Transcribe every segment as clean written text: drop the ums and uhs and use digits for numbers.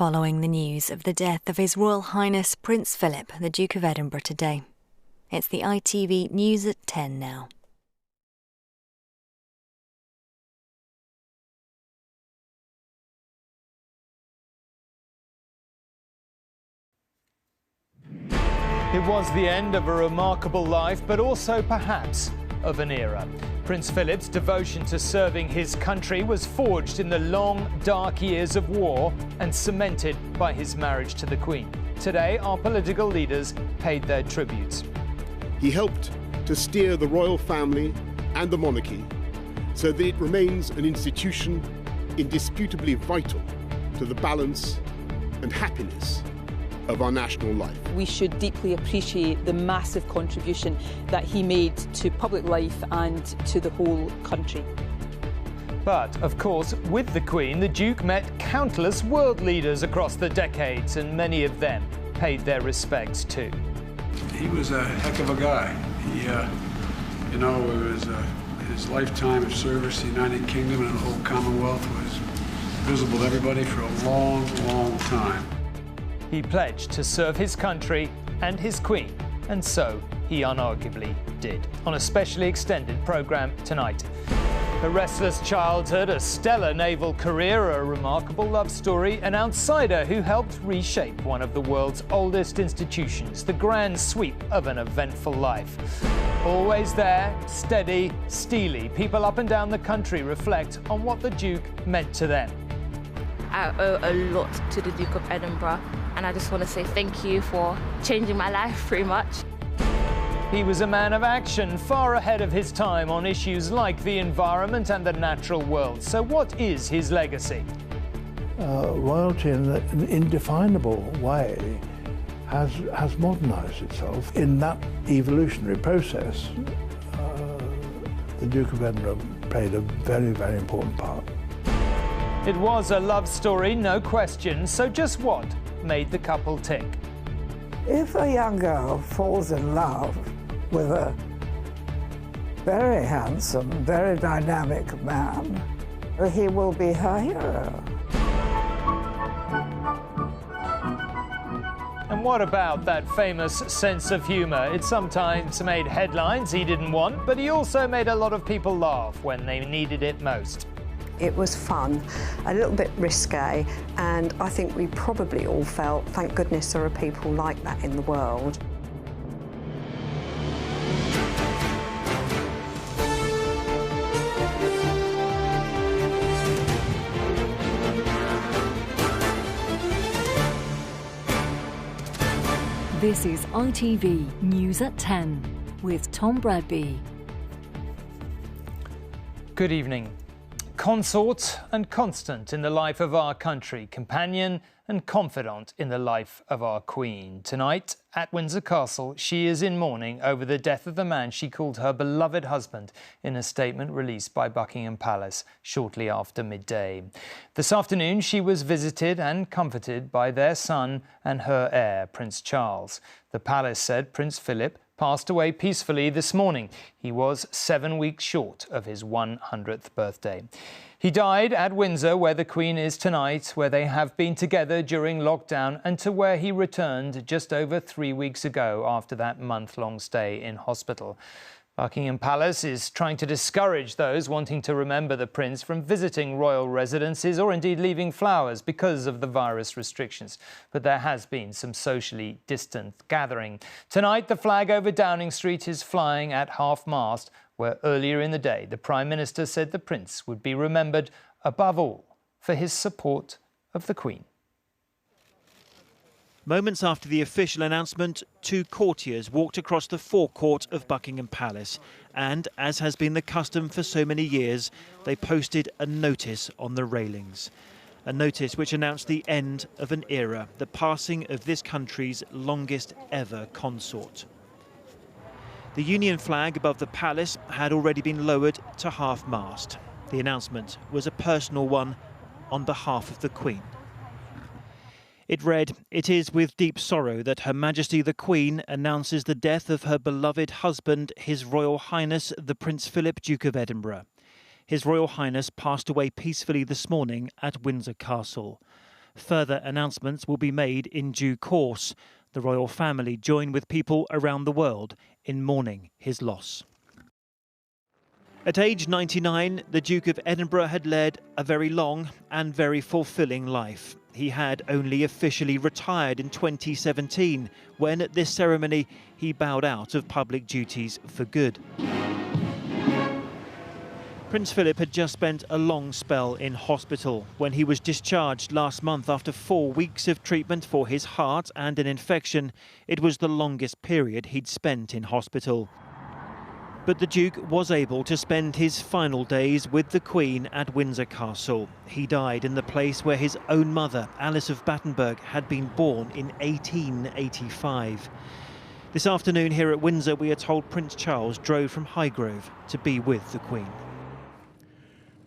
following the news of the death of His Royal Highness Prince Philip, the Duke of Edinburgh, today. It's the ITV News at 10 now. It was the end of a remarkable life, but also perhaps of an era. Prince Philip's devotion to serving his country was forged in the long, dark years of war and cemented by his marriage to the Queen. Today, our political leaders paid their tributes. He helped to steer the royal family and the monarchy so that it remains an institution indisputably vital to the balance and happiness of our national life. We should deeply appreciate the massive contribution that he made to public life and to the whole country. But, of course, with the Queen, the Duke met countless world leaders across the decades, and many of them paid their respects too. He was a heck of a guy. It was his lifetime of service to the United Kingdom and the whole Commonwealth was visible to everybody for a long, long time. He pledged to serve his country and his Queen, and so he unarguably did. On a specially extended programme tonight. A restless childhood, a stellar naval career, a remarkable love story, an outsider who helped reshape one of the world's oldest institutions, the grand sweep of an eventful life. Always there, steady, steely, people up and down the country reflect on what the Duke meant to them. I owe a lot to the Duke of Edinburgh, and I just want to say thank you for changing my life pretty much. He was a man of action, far ahead of his time on issues like the environment and the natural world. So what is his legacy? Royalty in an indefinable way has modernised itself. In that evolutionary process, the Duke of Edinburgh played a very, very important part. It was a love story, no question. So just what made the couple tick? If a young girl falls in love with a very handsome, very dynamic man, he will be her hero. And what about that famous sense of humour? It sometimes made headlines he didn't want, but he also made a lot of people laugh when they needed it most. It was fun, a little bit risque, and I think we probably all felt, thank goodness there are people like that in the world. This is ITV News at 10 with Tom Bradby. Good evening. Consort and constant in the life of our country, companion and confidant in the life of our Queen. Tonight, at Windsor Castle, she is in mourning over the death of the man she called her beloved husband in a statement released by Buckingham Palace shortly after midday. This afternoon, she was visited and comforted by their son and her heir, Prince Charles. The palace said Prince Philip passed away peacefully this morning. He was 7 weeks short of his 100th birthday. He died at Windsor, where the Queen is tonight, where they have been together during lockdown, and to where he returned just over 3 weeks ago after that month-long stay in hospital. Buckingham Palace is trying to discourage those wanting to remember the Prince from visiting royal residences or indeed leaving flowers because of the virus restrictions. But there has been some socially distant gathering. Tonight, the flag over Downing Street is flying at half-mast, where earlier in the day, the Prime Minister said the Prince would be remembered above all for his support of the Queen. Moments after the official announcement, two courtiers walked across the forecourt of Buckingham Palace and, as has been the custom for so many years, they posted a notice on the railings. A notice which announced the end of an era, the passing of this country's longest ever consort. The Union flag above the palace had already been lowered to half-mast. The announcement was a personal one on behalf of the Queen. It read, "It is with deep sorrow that Her Majesty the Queen announces the death of her beloved husband, His Royal Highness the Prince Philip, Duke of Edinburgh. His Royal Highness passed away peacefully this morning at Windsor Castle. Further announcements will be made in due course. The royal family join with people around the world in mourning his loss. At age 99, the Duke of Edinburgh had led a very long and very fulfilling life. He had only officially retired in 2017, when at this ceremony he bowed out of public duties for good. Prince Philip had just spent a long spell in hospital. When he was discharged last month after 4 weeks of treatment for his heart and an infection, it was the longest period he'd spent in hospital. But the Duke was able to spend his final days with the Queen at Windsor Castle. He died in the place where his own mother, Alice of Battenberg, had been born in 1885. This afternoon here at Windsor, we are told Prince Charles drove from Highgrove to be with the Queen.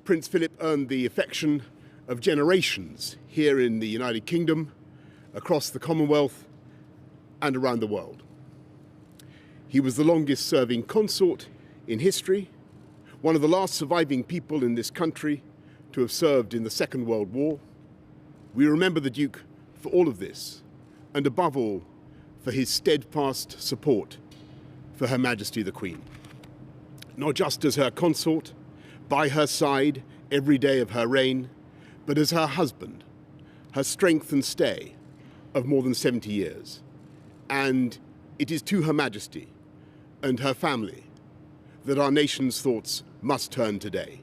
Prince Philip earned the affection of generations here in the United Kingdom, across the Commonwealth and around the world. He was the longest serving consort in history, one of the last surviving people in this country to have served in the Second World War. We remember the Duke for all of this, and above all, for his steadfast support for Her Majesty the Queen. Not just as her consort, by her side every day of her reign, but as her husband, her strength and stay of more than 70 years. And it is to Her Majesty and her family that our nation's thoughts must turn today.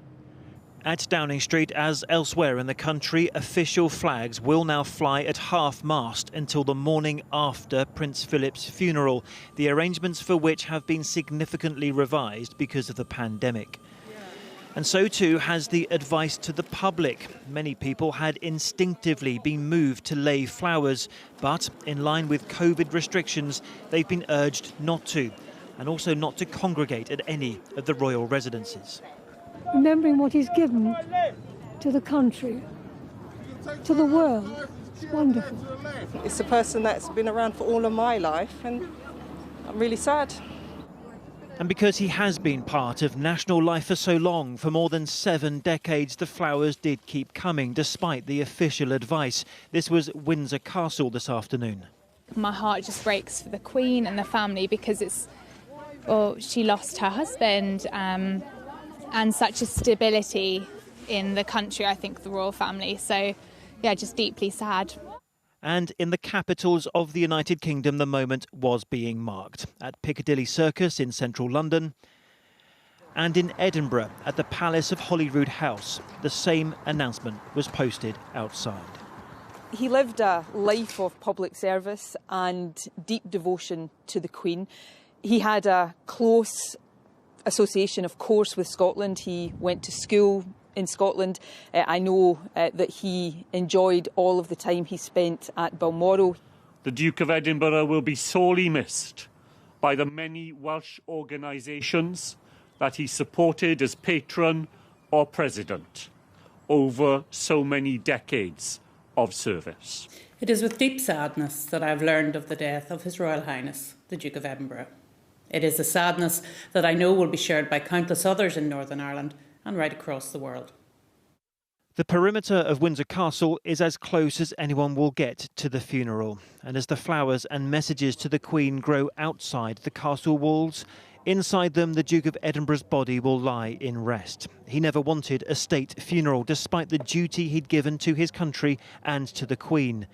At Downing Street, as elsewhere in the country, official flags will now fly at half-mast until the morning after Prince Philip's funeral, the arrangements for which have been significantly revised because of the pandemic. And so too has the advice to the public. Many people had instinctively been moved to lay flowers, but in line with COVID restrictions, they've been urged not to, and also not to congregate at any of the royal residences. Remembering what he's given to the country, to the world, it's wonderful. It's a person that's been around for all of my life, and I'm really sad. And because he has been part of national life for so long, for more than 7 decades, the flowers did keep coming, despite the official advice. This was Windsor Castle this afternoon. My heart just breaks for the Queen and the family, because she lost her husband, and such a stability in the country, I think, the royal family. So, yeah, just deeply sad. And in the capitals of the United Kingdom, the moment was being marked. At Piccadilly Circus in central London, and in Edinburgh at the Palace of Holyrood House, the same announcement was posted outside. He lived a life of public service and deep devotion to the Queen. He had a close association, of course, with Scotland. He went to school in Scotland. I know that he enjoyed all of the time he spent at Balmoral. The Duke of Edinburgh will be sorely missed by the many Welsh organisations that he supported as patron or president over so many decades of service. It is with deep sadness that I have learned of the death of His Royal Highness, the Duke of Edinburgh. It is a sadness that I know will be shared by countless others in Northern Ireland and right across the world. The perimeter of Windsor Castle is as close as anyone will get to the funeral. And as the flowers and messages to the Queen grow outside the castle walls, inside them the Duke of Edinburgh's body will lie in rest. He never wanted a state funeral, despite the duty he'd given to his country and to the Queen.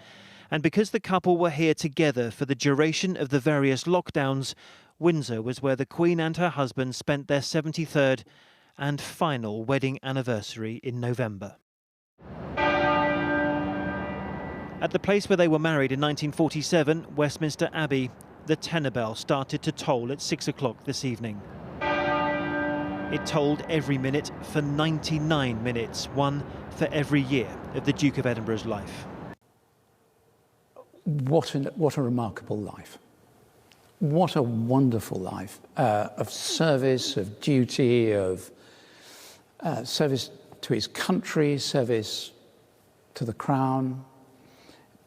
And because the couple were here together for the duration of the various lockdowns, Windsor was where the Queen and her husband spent their 73rd and final wedding anniversary in November. At the place where they were married in 1947, Westminster Abbey, the tenor bell started to toll at 6 o'clock this evening. It tolled every minute for 99 minutes, one for every year of the Duke of Edinburgh's life. What a remarkable life. What a wonderful life of service, of duty, of service to his country, service to the crown,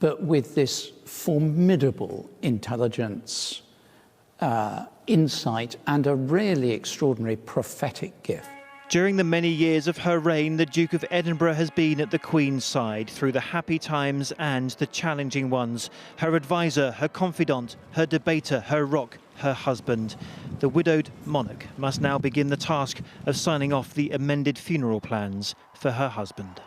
but with this formidable intelligence, insight, and a really extraordinary prophetic gift. During the many years of her reign, the Duke of Edinburgh has been at the Queen's side through the happy times and the challenging ones. Her advisor, her confidant, her debater, her rock, her husband. The widowed monarch must now begin the task of signing off the amended funeral plans for her husband.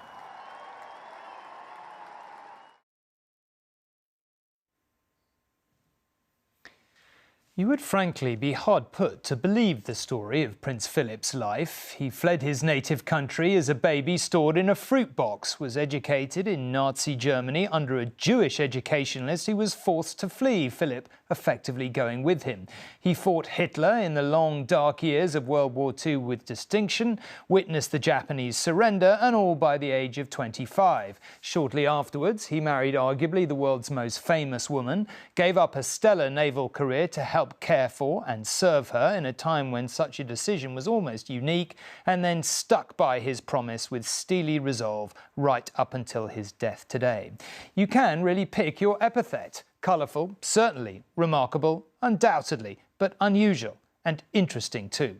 You would frankly be hard put to believe the story of Prince Philip's life. He fled his native country as a baby stored in a fruit box, was educated in Nazi Germany under a Jewish educationalist who was forced to flee, Philip effectively going with him. He fought Hitler in the long, dark years of World War II with distinction, witnessed the Japanese surrender, and all by the age of 25. Shortly afterwards, he married arguably the world's most famous woman, gave up a stellar naval career to help care for and serve her in a time when such a decision was almost unique, and then stuck by his promise with steely resolve right up until his death today. You can really pick your epithet. Colourful, certainly. Remarkable, undoubtedly. But unusual and interesting too.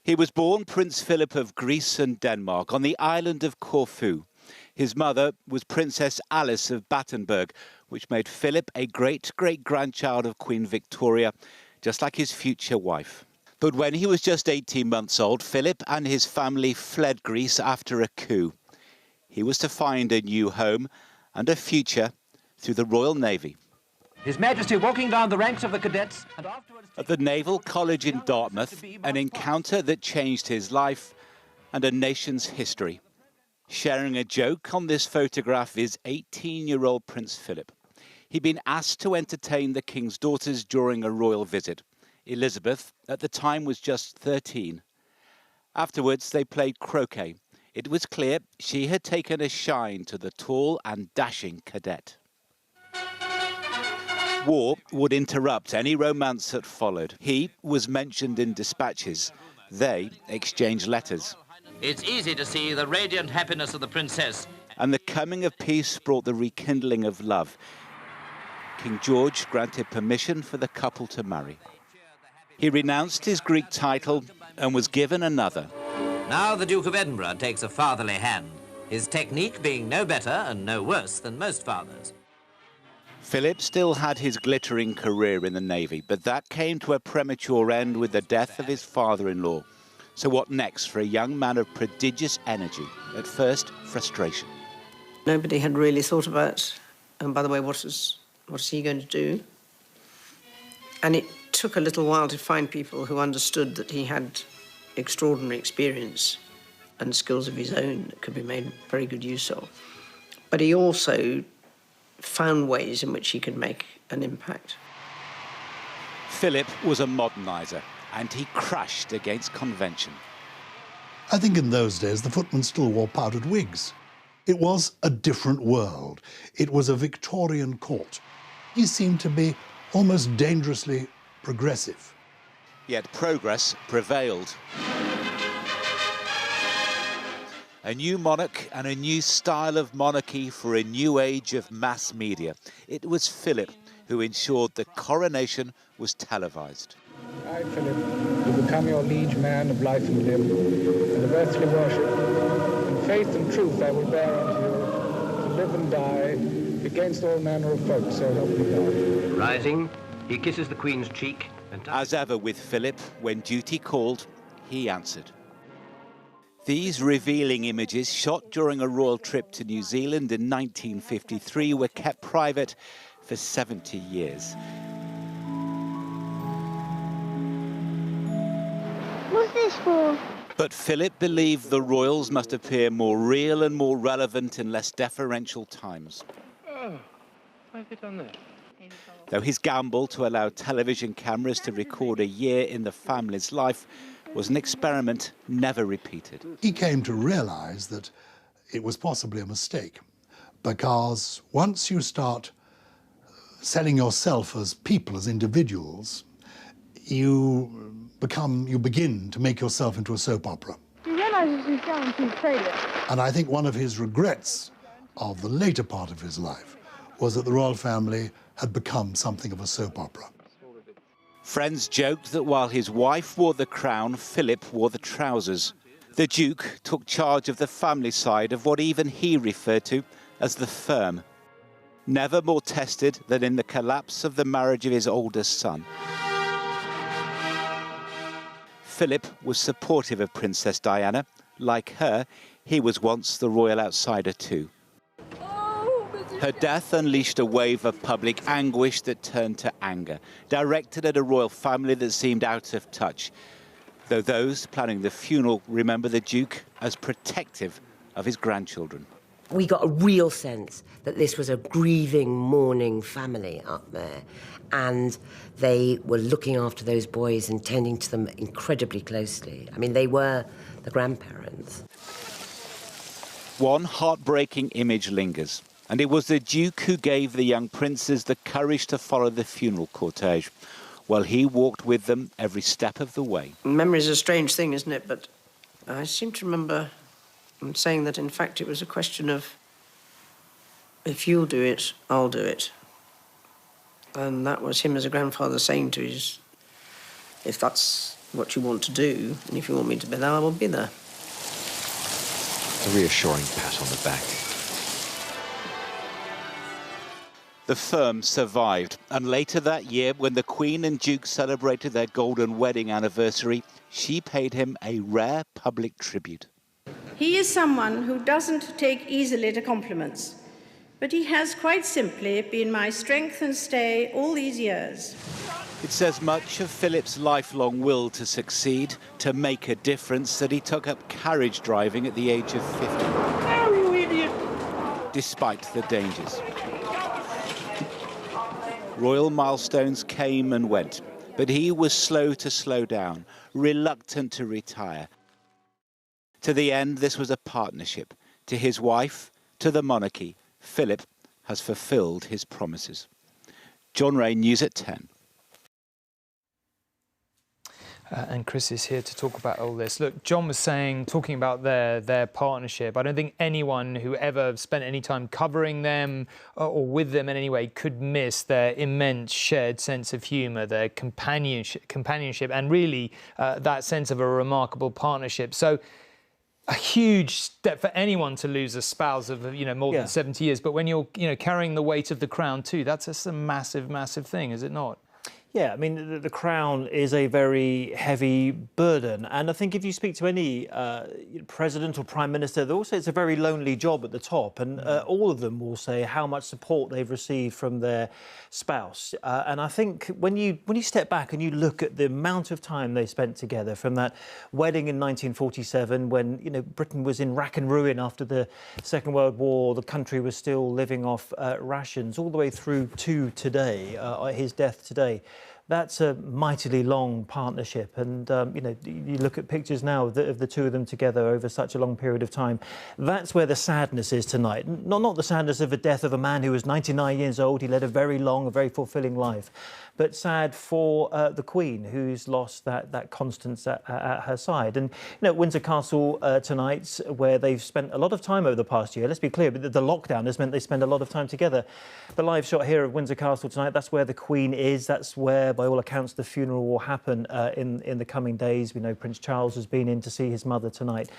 He was born Prince Philip of Greece and Denmark on the island of Corfu. His mother was Princess Alice of Battenberg, which made Philip a great-great-grandchild of Queen Victoria, just like his future wife. But when he was just 18 months old, Philip and his family fled Greece after a coup. He was to find a new home and a future through the Royal Navy. His Majesty walking down the ranks of the cadets and afterwards... At the Naval College in Dartmouth, an encounter that changed his life and a nation's history. Sharing a joke on this photograph is 18-year-old Prince Philip. He'd been asked to entertain the King's daughters during a royal visit. Elizabeth, at the time, was just 13. Afterwards, they played croquet. It was clear she had taken a shine to the tall and dashing cadet. War would interrupt any romance that followed. He was mentioned in dispatches. They exchanged letters. It's easy to see the radiant happiness of the princess. And the coming of peace brought the rekindling of love. King George granted permission for the couple to marry. He renounced his Greek title and was given another. Now the Duke of Edinburgh takes a fatherly hand, his technique being no better and no worse than most fathers. Philip still had his glittering career in the Navy, but that came to a premature end with the death of his father-in-law. So what next for a young man of prodigious energy? At first, frustration. Nobody had really thought about, and by the way, what is he going to do? And it took a little while to find people who understood that he had extraordinary experience and skills of his own that could be made very good use of. But he also found ways in which he could make an impact. Philip was a moderniser, and he crashed against convention. I think in those days the footmen still wore powdered wigs. It was a different world. It was a Victorian court. He seemed to be almost dangerously progressive. Yet progress prevailed. A new monarch and a new style of monarchy for a new age of mass media. It was Philip who ensured the coronation was televised. I, Philip, will become your liege man of life and limb, and of earthly worship. In faith and truth I will bear unto you, to live and die, against all manner of folk, so help me God. Rising, he kisses the Queen's cheek. And as ever with Philip, when duty called, he answered. These revealing images, shot during a royal trip to New Zealand in 1953, were kept private for 70 years. What's this for? But Philip believed the royals must appear more real and more relevant in less deferential times. Oh, why have you done that? Though his gamble to allow television cameras to record a year in the family's life was an experiment never repeated. He came to realise that it was possibly a mistake, because once you start selling yourself as people, as individuals, you begin to make yourself into a soap opera. Do you realise this is guaranteed failure? And I think one of his regrets of the later part of his life was that the royal family had become something of a soap opera. Friends joked that while his wife wore the crown, Philip wore the trousers. The Duke took charge of the family side of what even he referred to as the firm. Never more tested than in the collapse of the marriage of his oldest son. Philip was supportive of Princess Diana. Like her, he was once the royal outsider too. Her death unleashed a wave of public anguish that turned to anger, directed at a royal family that seemed out of touch, though those planning the funeral remember the Duke as protective of his grandchildren. We got a real sense that this was a grieving, mourning family up there, and they were looking after those boys and tending to them incredibly closely. I mean, they were the grandparents. One heartbreaking image lingers, and it was the Duke who gave the young princes the courage to follow the funeral cortege, while he walked with them every step of the way. Memory's a strange thing, isn't it? But I seem to remember saying that, in fact, it was a question of, if you'll do it, I'll do it. And that was him as a grandfather saying to his, if that's what you want to do, and if you want me to be there, I will be there. A reassuring pat on the back. The firm survived, and later that year, when the Queen and Duke celebrated their golden wedding anniversary, she paid him a rare public tribute. He is someone who doesn't take easily to compliments, but he has quite simply been my strength and stay all these years. It says much of Philip's lifelong will to succeed, to make a difference, that he took up carriage driving at the age of 50. Oh, you idiot! Despite the dangers. Royal milestones came and went, but he was slow to slow down, reluctant to retire. To the end, this was a partnership. To his wife, to the monarchy, Philip has fulfilled his promises. John Ray, News at 10. And Chris is here to talk about all this. Look, John was talking about their partnership. I don't think anyone who ever spent any time covering them or with them in any way could miss their immense shared sense of humour, their companionship, and really that sense of a remarkable partnership. So a huge step for anyone to lose a spouse of more than 70 years. But when you're carrying the weight of the crown too, that's just a massive, massive thing, is it not? Yeah, I mean, the crown is a very heavy burden. And I think if you speak to any president or prime minister, they'll say it's a very lonely job at the top. And all of them will say how much support they've received from their spouse. And I think when you step back and you look at the amount of time they spent together, from that wedding in 1947, when, Britain was in rack and ruin after the Second World War, the country was still living off rations, all the way through to today, his death today. That's a mightily long partnership, and you look at pictures now of the two of them together over such a long period of time. That's where the sadness is tonight. Not the sadness of the death of a man who was 99 years old. He led a very long, a very fulfilling life, but sad for the Queen, who's lost that constance at her side. And at Windsor Castle tonight, where they've spent a lot of time over the past year. Let's be clear, but the lockdown has meant they spend a lot of time together. The live shot here of Windsor Castle tonight, that's where the Queen is. That's where, by all accounts, the funeral will happen in the coming days. We know Prince Charles has been in to see his mother tonight.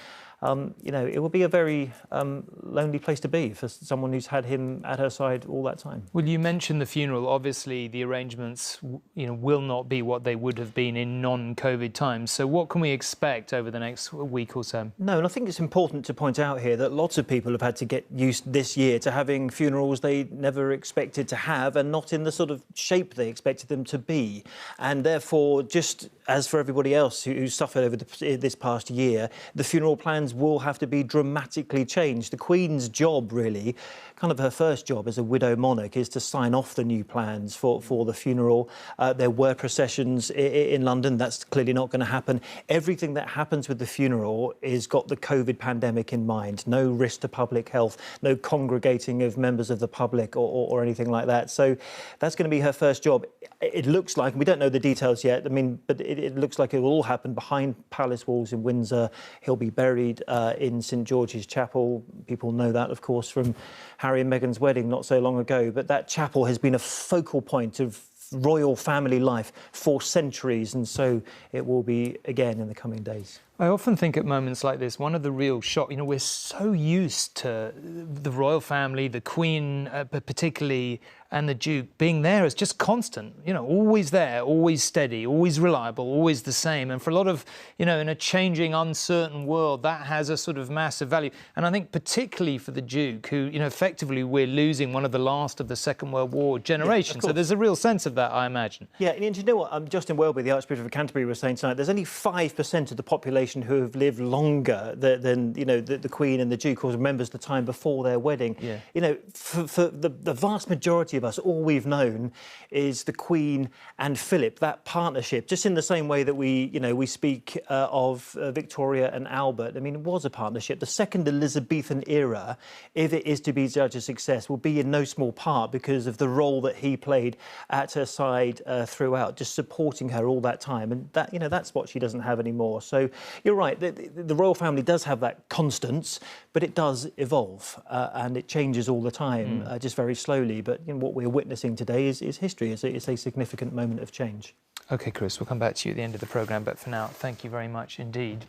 It will be a very lonely place to be for someone who's had him at her side all that time. Well, you mentioned the funeral. Obviously, the arrangements, will not be what they would have been in non-COVID times. So what can we expect over the next week or so? No, and I think it's important to point out here that lots of people have had to get used this year to having funerals they never expected to have, and not in the sort of shape they expected them to be. And therefore, just as for everybody else who suffered over this past year, the funeral plans will have to be dramatically changed. The Queen's job, really, kind of her first job as a widow monarch, is to sign off the new plans for the funeral. There were processions in London. That's clearly not going to happen. Everything that happens with the funeral is got the COVID pandemic in mind. No risk to public health, no congregating of members of the public or anything like that. So that's going to be her first job. It looks like, and we don't know the details yet, but it looks like it will all happen behind palace walls in Windsor. He'll be buried in St George's Chapel. People know that, of course, from Harry and Meghan's wedding not so long ago. But that chapel has been a focal point of royal family life for centuries, and so it will be again in the coming days. I often think at moments like this, one of the real shocks, we're so used to the royal family, the Queen particularly, and the Duke being there as just constant, always there, always steady, always reliable, always the same. And for a lot of, in a changing, uncertain world, that has a sort of massive value. And I think particularly for the Duke, who, effectively we're losing one of the last of the Second World War generation. Yeah, so there's a real sense of that, I imagine. Yeah, and you know what? Justin Welby, the Archbishop of Canterbury, was saying tonight, there's only 5% of the population who have lived longer than the Queen and the Duke, or remembers the time before their wedding. Yeah. For the vast majority of us, all we've known is the Queen and Philip, that partnership, just in the same way that we speak of Victoria and Albert. I mean, it was a partnership. The second Elizabethan era, if it is to be judged a success, will be in no small part because of the role that he played at her side throughout, just supporting her all that time. And that, that's what she doesn't have anymore. So you're right, the royal family does have that constance, but it does evolve and it changes all the time, just very slowly. But what we're witnessing today is history. It's a significant moment of change. OK, Chris, we'll come back to you at the end of the programme, but for now, thank you very much indeed.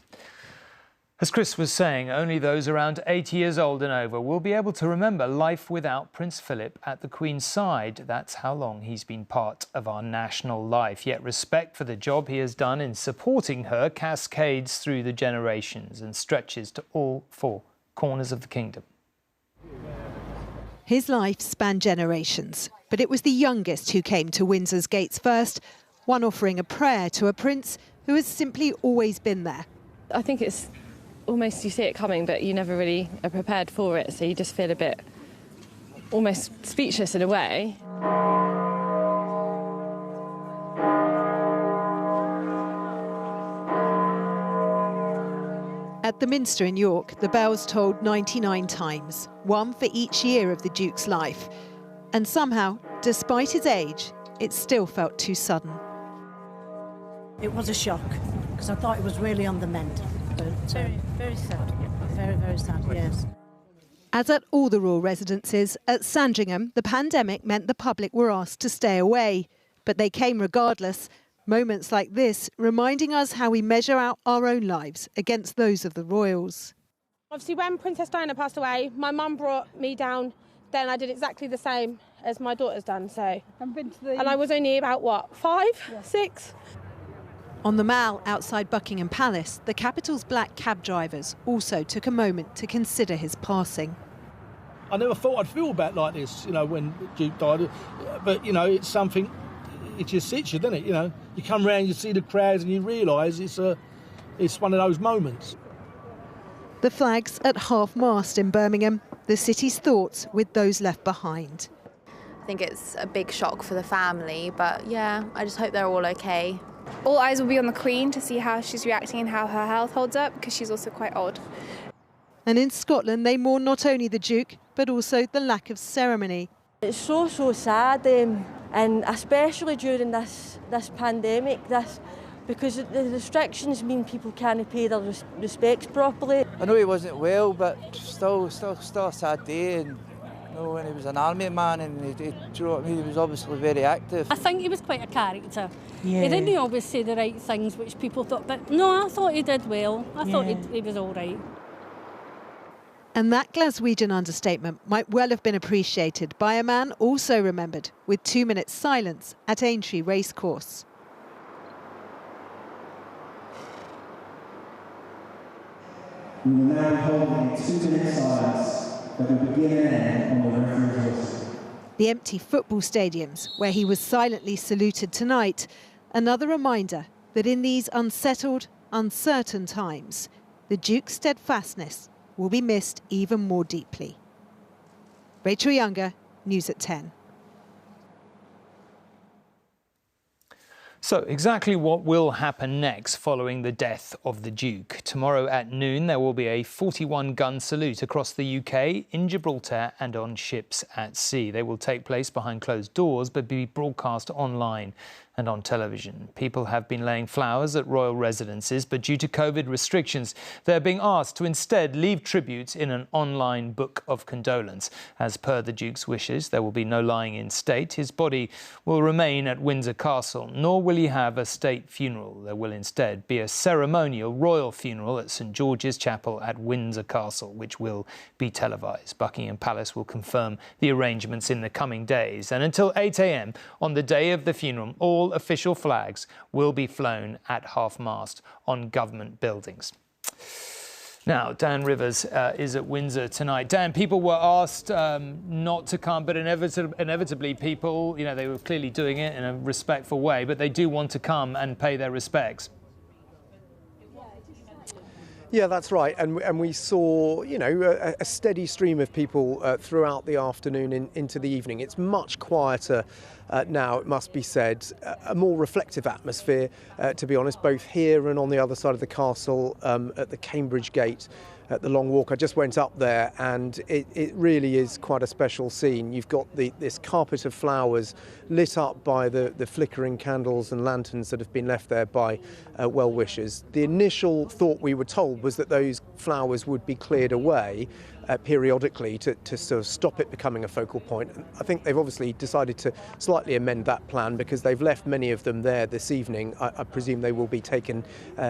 As Chris was saying, only those around 80 years old and over will be able to remember life without Prince Philip at the Queen's side. That's how long he's been part of our national life. Yet respect for the job he has done in supporting her cascades through the generations and stretches to all four corners of the kingdom. His life spanned generations, but it was the youngest who came to Windsor's gates first, one offering a prayer to a prince who has simply always been there. I think it's almost you see it coming, but you never really are prepared for it, so you just feel a bit almost speechless in a way. At the Minster in York, the bells tolled 99 times, one for each year of the Duke's life. And somehow, despite his age, it still felt too sudden. It was a shock, because I thought it was really on the mend. But, very sad. Very, very sad, yes. As at all the royal residences, at Sandringham, the pandemic meant the public were asked to stay away. But they came regardless. Moments like this reminding us how we measure out our own lives against those of the royals. Obviously, when Princess Diana passed away, my mum brought me down. Then I did exactly the same as my daughter's done. So, and I was only about, 5, 6? On the Mall outside Buckingham Palace, the capital's black cab drivers also took a moment to consider his passing. I never thought I'd feel about like this, when the Duke died. But, it's something, it just hits you, doesn't it? You come round, you see the crowds and you realise it's one of those moments. The flags at half-mast in Birmingham, the city's thoughts with those left behind. I think it's a big shock for the family, but yeah, I just hope they're all okay. All eyes will be on the Queen to see how she's reacting and how her health holds up, because she's also quite old. And in Scotland, they mourn not only the Duke, but also the lack of ceremony. It's so sad, and especially during this pandemic, because the restrictions mean people can't pay their respects properly. I know he wasn't well, but still a sad day. And when he was an army man, and he was obviously very active. I think he was quite a character. Yeah. He didn't always say the right things, which people thought. But no, I thought he did well. I thought he was all right. And that Glaswegian understatement might well have been appreciated by a man also remembered with 2 minutes silence at Aintree Racecourse. We will now hold a 2 minute silence that will begin and end on the referee whistle. The empty football stadiums where he was silently saluted tonight, another reminder that in these unsettled, uncertain times, the Duke's steadfastness will be missed even more deeply. Rachel Younger, News at 10. So exactly what will happen next following the death of the Duke? Tomorrow at noon there will be a 41-gun salute across the UK, in Gibraltar and on ships at sea. They will take place behind closed doors but be broadcast online. and on television. People have been laying flowers at royal residences, but due to COVID restrictions, they're being asked to instead leave tributes in an online book of condolence. As per the Duke's wishes, there will be no lying in state. His body will remain at Windsor Castle, nor will he have a state funeral. There will instead be a ceremonial royal funeral at St George's Chapel at Windsor Castle, which will be televised. Buckingham Palace will confirm the arrangements in the coming days. And until 8 a.m. on the day of the funeral, all official flags will be flown at half-mast on government buildings. Now, Dan Rivers is at Windsor tonight. Dan, people were asked not to come, but inevitably people, you know, they were clearly doing it in a respectful way, but they do want to come and pay their respects. Yeah, that's right. And we saw, you know, a steady stream of people throughout the afternoon into the evening. It's much quieter now, it must be said. A more reflective atmosphere, to be honest, both here and on the other side of the castle at the Cambridge Gate. At the Long Walk. I just went up there and it really is quite a special scene. You've got this carpet of flowers lit up by the flickering candles and lanterns that have been left there by well-wishers. The initial thought we were told was that those flowers would be cleared away periodically to sort of stop it becoming a focal point. And I think they've obviously decided to slightly amend that plan because they've left many of them there this evening. I presume they will be taken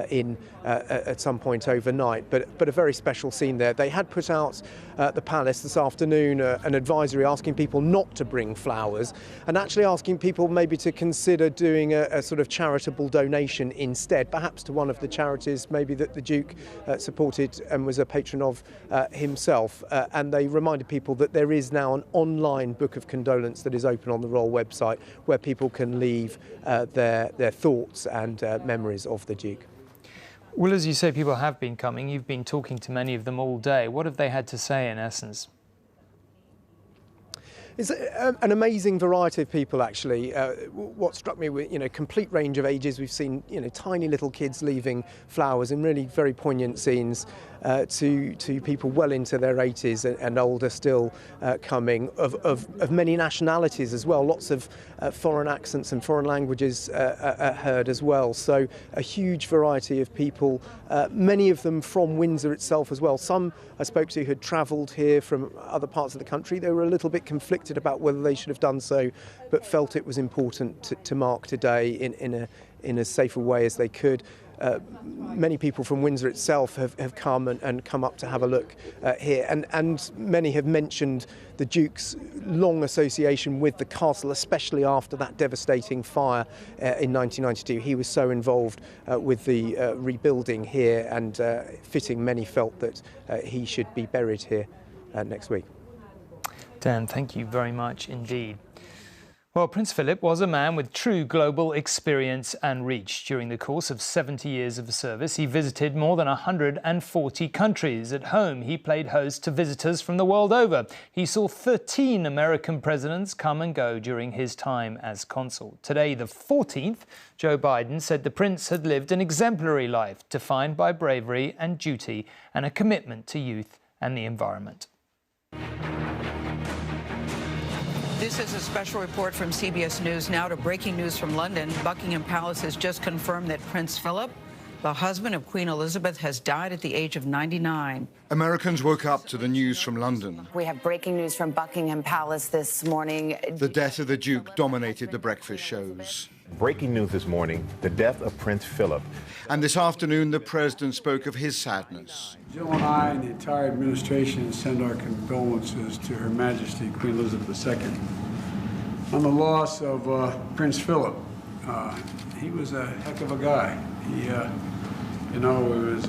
in at some point overnight, but a very special scene there. They had put out at the Palace this afternoon an advisory asking people not to bring flowers and actually asking people maybe to consider doing a sort of charitable donation instead, perhaps to one of the charities maybe that the Duke supported and was a patron of himself. And they reminded people that there is now an online book of condolence that is open on the Royal website where people can leave their thoughts and memories of the Duke. Well, as you say, people have been coming. You've been talking to many of them all day. What have they had to say in essence? It's an amazing variety of people, actually. What struck me with, complete range of ages. We've seen, tiny little kids leaving flowers in really very poignant scenes to people well into their 80s and older still coming, of many nationalities as well. Lots of foreign accents and foreign languages heard as well. So a huge variety of people, many of them from Windsor itself as well. Some I spoke to had travelled here from other parts of the country. They were a little bit conflicted about whether they should have done so, but felt it was important to mark today in as safe a way as they could. Many people from Windsor itself have come and come up to have a look here, and many have mentioned the Duke's long association with the castle, especially after that devastating fire in 1992. He was so involved with the rebuilding here, and fitting many felt that he should be buried here next week. Dan, thank you very much indeed. Well, Prince Philip was a man with true global experience and reach. During the course of 70 years of service, he visited more than 140 countries. At home, he played host to visitors from the world over. He saw 13 American presidents come and go during his time as consul. Today, the 14th, Joe Biden said the prince had lived an exemplary life, defined by bravery and duty and a commitment to youth and the environment. This is a special report from CBS News. Now to breaking news from London. Buckingham Palace has just confirmed that Prince Philip, the husband of Queen Elizabeth, has died at the age of 99. Americans woke up to the news from London. We have breaking news from Buckingham Palace this morning. The death of the Duke dominated the breakfast shows. Breaking news this morning, the death of Prince Philip. And this afternoon, the president spoke of his sadness. Jill and I and the entire administration send our condolences to Her Majesty Queen Elizabeth II on the loss of Prince Philip. He was a heck of a guy. He, it was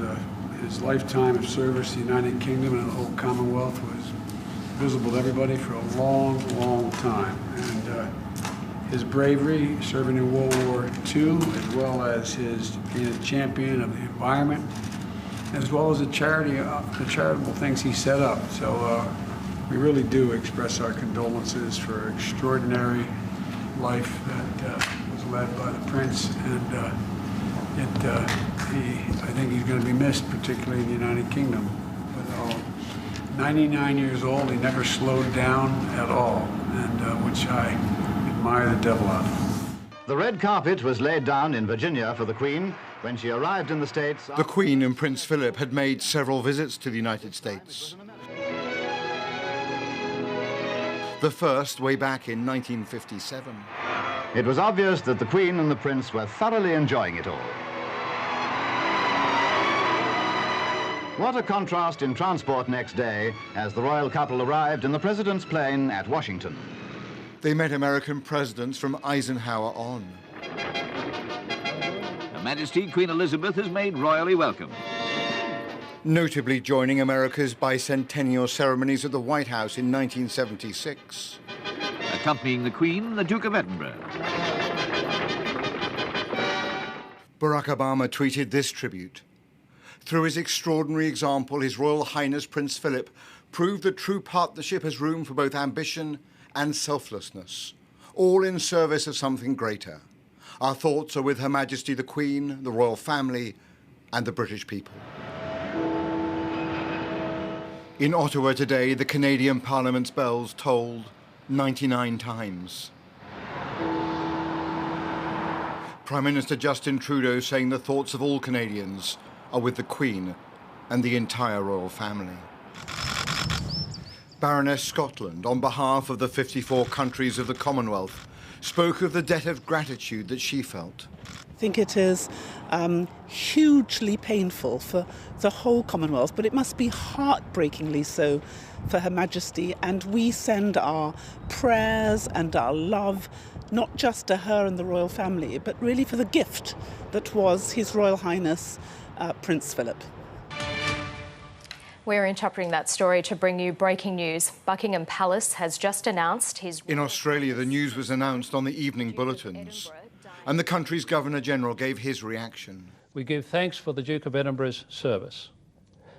his lifetime of service to the United Kingdom and the whole Commonwealth was visible to everybody for a long, long time. And his bravery serving in World War II, as well as his being a champion of the environment, as well as the charitable things he set up. So we really do express our condolences for an extraordinary life that was led by the Prince, and I think he's going to be missed, particularly in the United Kingdom. But 99 years old, he never slowed down at all, and which I admire the devil out of. The red carpet was laid down in Virginia for the Queen when she arrived in the States. The Queen and Prince Philip had made several visits to the United States. The first way back in 1957. It was obvious that the Queen and the Prince were thoroughly enjoying it all. What a contrast in transport next day as the royal couple arrived in the President's plane at Washington. They met American presidents from Eisenhower on. Her Majesty Queen Elizabeth is made royally welcome. Notably joining America's bicentennial ceremonies at the White House in 1976. Accompanying the Queen, the Duke of Edinburgh. Barack Obama tweeted this tribute. Through his extraordinary example, His Royal Highness Prince Philip proved that true partnership has room for both ambition and selflessness, all in service of something greater. Our thoughts are with Her Majesty the Queen, the royal family, and the British people. In Ottawa today, the Canadian Parliament's bells tolled 99 times. Prime Minister Justin Trudeau saying the thoughts of all Canadians are with the Queen and the entire royal family. Baroness Scotland, on behalf of the 54 countries of the Commonwealth, spoke of the debt of gratitude that she felt. I think it is hugely painful for the whole Commonwealth, but it must be heartbreakingly so for Her Majesty, and we send our prayers and our love not just to her and the royal family, but really for the gift that was His Royal Highness Prince Philip. We're interpreting that story to bring you breaking news. Buckingham Palace has just announced his... In Australia, the news was announced on the evening bulletins, and the country's Governor-General gave his reaction. We give thanks for the Duke of Edinburgh's service,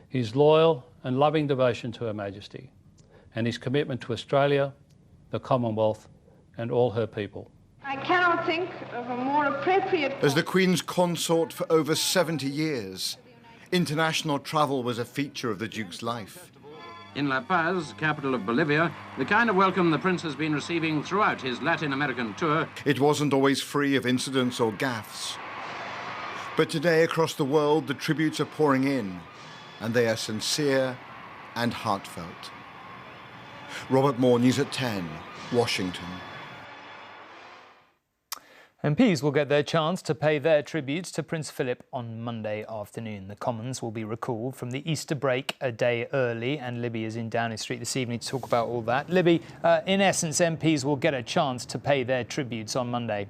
his loyal and loving devotion to Her Majesty, and his commitment to Australia, the Commonwealth, and all her people. I cannot think of a more appropriate... As the Queen's consort for over 70 years, international travel was a feature of the Duke's life. In La Paz, capital of Bolivia, the kind of welcome the Prince has been receiving throughout his Latin American tour. It wasn't always free of incidents or gaffes. But today, across the world, the tributes are pouring in, and they are sincere and heartfelt. Robert Moore, News at 10, Washington. MPs will get their chance to pay their tributes to Prince Philip on Monday afternoon. The Commons will be recalled from the Easter break a day early, and Libby is in Downing Street this evening to talk about all that. Libby, in essence, MPs will get a chance to pay their tributes on Monday.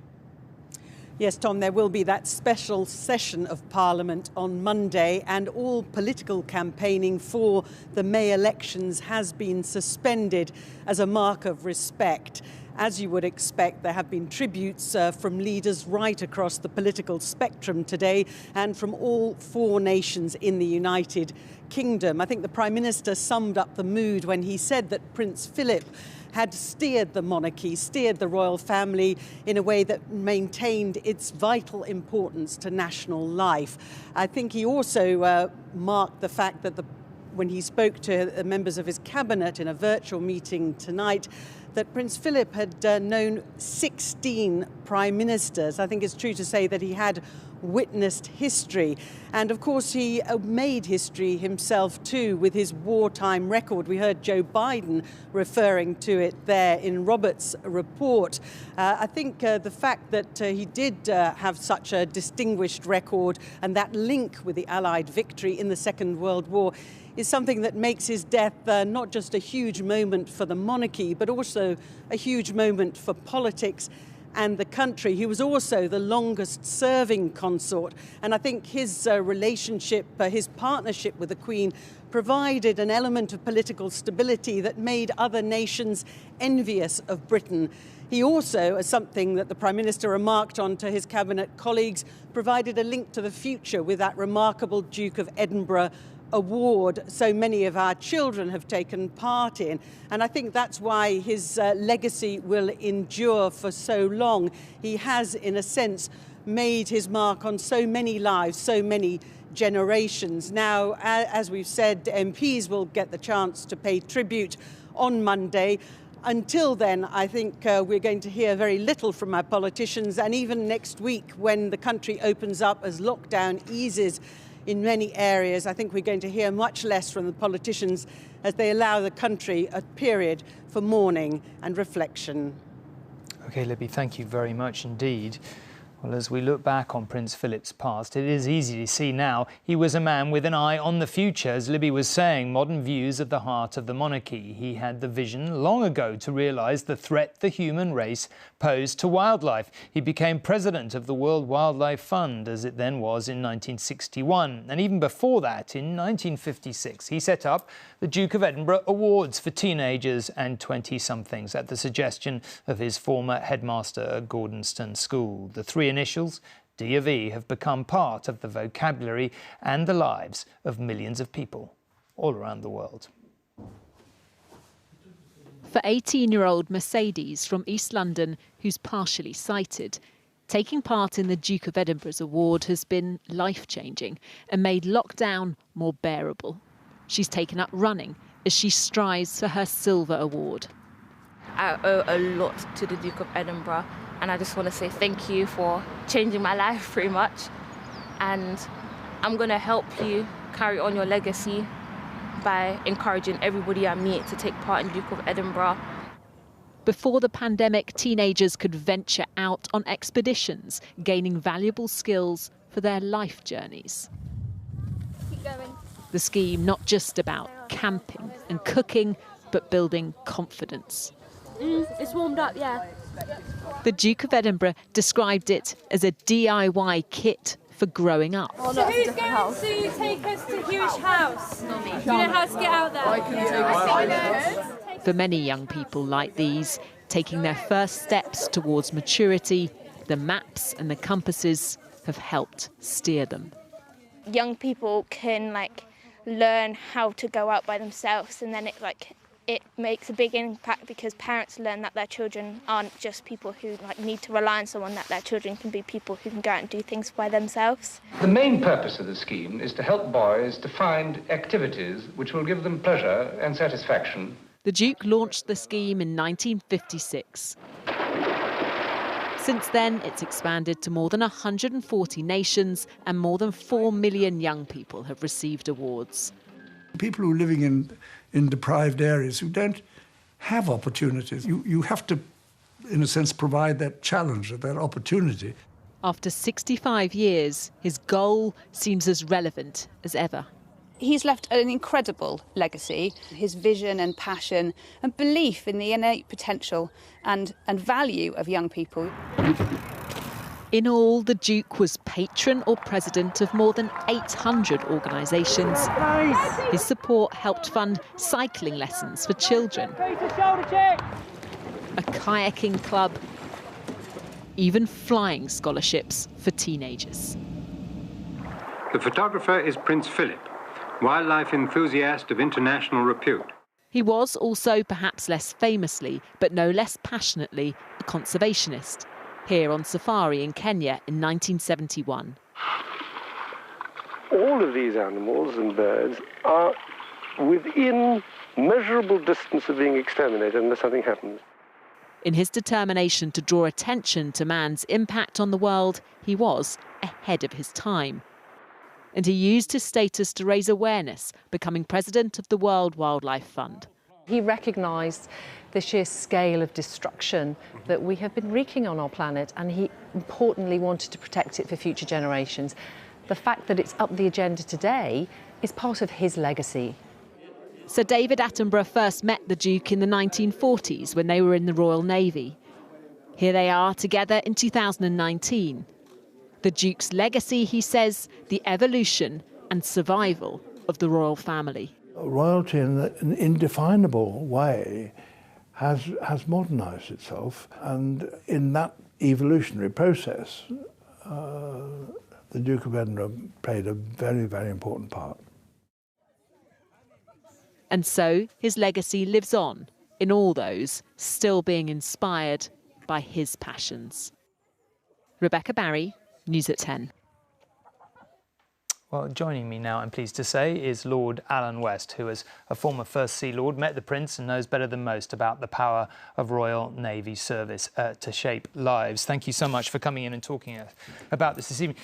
Yes, Tom, there will be that special session of Parliament on Monday, and all political campaigning for the May elections has been suspended as a mark of respect. As you would expect, there have been tributes from leaders right across the political spectrum today and from all four nations in the United Kingdom. I think the Prime Minister summed up the mood when he said that Prince Philip had steered the monarchy, steered the royal family in a way that maintained its vital importance to national life. I think he also marked the fact that when he spoke to members of his cabinet in a virtual meeting tonight, that Prince Philip had known 16 prime ministers. I think it's true to say that he had witnessed history. And of course, he made history himself too with his wartime record. We heard Joe Biden referring to it there in Robert's report. I think the fact that he did have such a distinguished record and that link with the Allied victory in the Second World War is something that makes his death not just a huge moment for the monarchy, but also a huge moment for politics and the country. He was also the longest serving consort, and I think his relationship, his partnership with the Queen provided an element of political stability that made other nations envious of Britain. He also, as something that the Prime Minister remarked on to his cabinet colleagues, provided a link to the future with that remarkable Duke of Edinburgh award so many of our children have taken part in. And I think that's why his legacy will endure for so long. He has, in a sense, made his mark on so many lives, so many generations. Now, as we've said, MPs will get the chance to pay tribute on Monday. Until then, I think we're going to hear very little from our politicians, and even next week when the country opens up as lockdown eases in many areas, I think we're going to hear much less from the politicians as they allow the country a period for mourning and reflection. OK, Libby, thank you very much indeed. Well, as we look back on Prince Philip's past, it is easy to see now he was a man with an eye on the future. As Libby was saying, modern views at the heart of the monarchy. He had the vision long ago to realise the threat the human race posed to wildlife. He became president of the World Wildlife Fund, as it then was, in 1961. And even before that, in 1956, he set up the Duke of Edinburgh Awards for teenagers and 20-somethings at the suggestion of his former headmaster at Gordonston School. The three initials, D of E, have become part of the vocabulary and the lives of millions of people all around the world. For 18-year-old Mercedes from East London, who's partially sighted, taking part in the Duke of Edinburgh's award has been life-changing and made lockdown more bearable. She's taken up running as she strives for her silver award. I owe a lot to the Duke of Edinburgh, and I just want to say thank you for changing my life pretty much. And I'm going to help you carry on your legacy by encouraging everybody I meet to take part in Duke of Edinburgh. Before the pandemic, teenagers could venture out on expeditions, gaining valuable skills for their life journeys. Keep going. The scheme not just about camping and cooking, but building confidence. It's warmed up, yeah. The Duke of Edinburgh described it as a DIY kit for growing up. So who's going to take us to Hewish House? Not me. Do you know how to get out there? I can take us. For many young people like these, taking their first steps towards maturity, the maps and the compasses have helped steer them. Young people can learn how to go out by themselves, and then it makes a big impact because parents learn that their children aren't just people who need to rely on someone, that their children can be people who can go out and do things by themselves. The main purpose of the scheme is to help boys to find activities which will give them pleasure and satisfaction. The Duke launched the scheme in 1956. Since then, it's expanded to more than 140 nations, and more than 4 million young people have received awards. People who are living in deprived areas who don't have opportunities, you have to, in a sense, provide that challenge, that opportunity. After 65 years, his goal seems as relevant as ever. He's left an incredible legacy. His vision and passion and belief in the innate potential and value of young people. In all, the Duke was patron or president of more than 800 organisations. Nice. His support helped fund cycling lessons for children, a kayaking club, even flying scholarships for teenagers. The photographer is Prince Philip, wildlife enthusiast of international repute. He was also, perhaps less famously, but no less passionately, a conservationist. Here on safari in Kenya in 1971. All of these animals and birds are within measurable distance of being exterminated unless something happens. In his determination to draw attention to man's impact on the world, he was ahead of his time. And he used his status to raise awareness, becoming president of the World Wildlife Fund. He recognised the sheer scale of destruction that we have been wreaking on our planet, and he importantly wanted to protect it for future generations. The fact that it's up the agenda today is part of his legacy. Sir David Attenborough first met the Duke in the 1940s when they were in the Royal Navy. Here they are together in 2019. The Duke's legacy, he says, the evolution and survival of the royal family. Royalty in an indefinable way has modernised itself, and in that evolutionary process, the Duke of Edinburgh played a very, very important part. And so his legacy lives on in all those still being inspired by his passions. Rebecca Barry, News at 10. Well, joining me now, I'm pleased to say, is Lord Alan West, who as a former First Sea Lord met the Prince and knows better than most about the power of Royal Navy service to shape lives. Thank you so much for coming in and talking about this evening.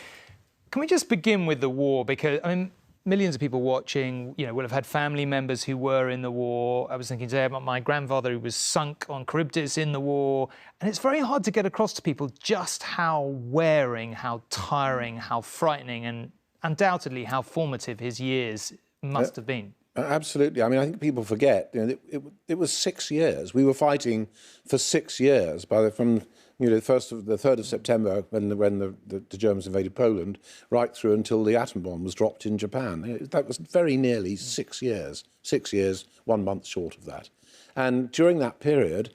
Can we just begin with the war? Because, I mean, millions of people watching, will have had family members who were in the war. I was thinking today about my grandfather who was sunk on Charybdis in the war. And it's very hard to get across to people just how wearing, how tiring, how frightening, and undoubtedly how formative his years must have been. Absolutely. I mean, I think people forget, it was 6 years. We were fighting for 6 years from the 3rd of September when the Germans invaded Poland, right through until the atom bomb was dropped in Japan. That was very nearly 6 years. 6 years, 1 month short of that. And during that period,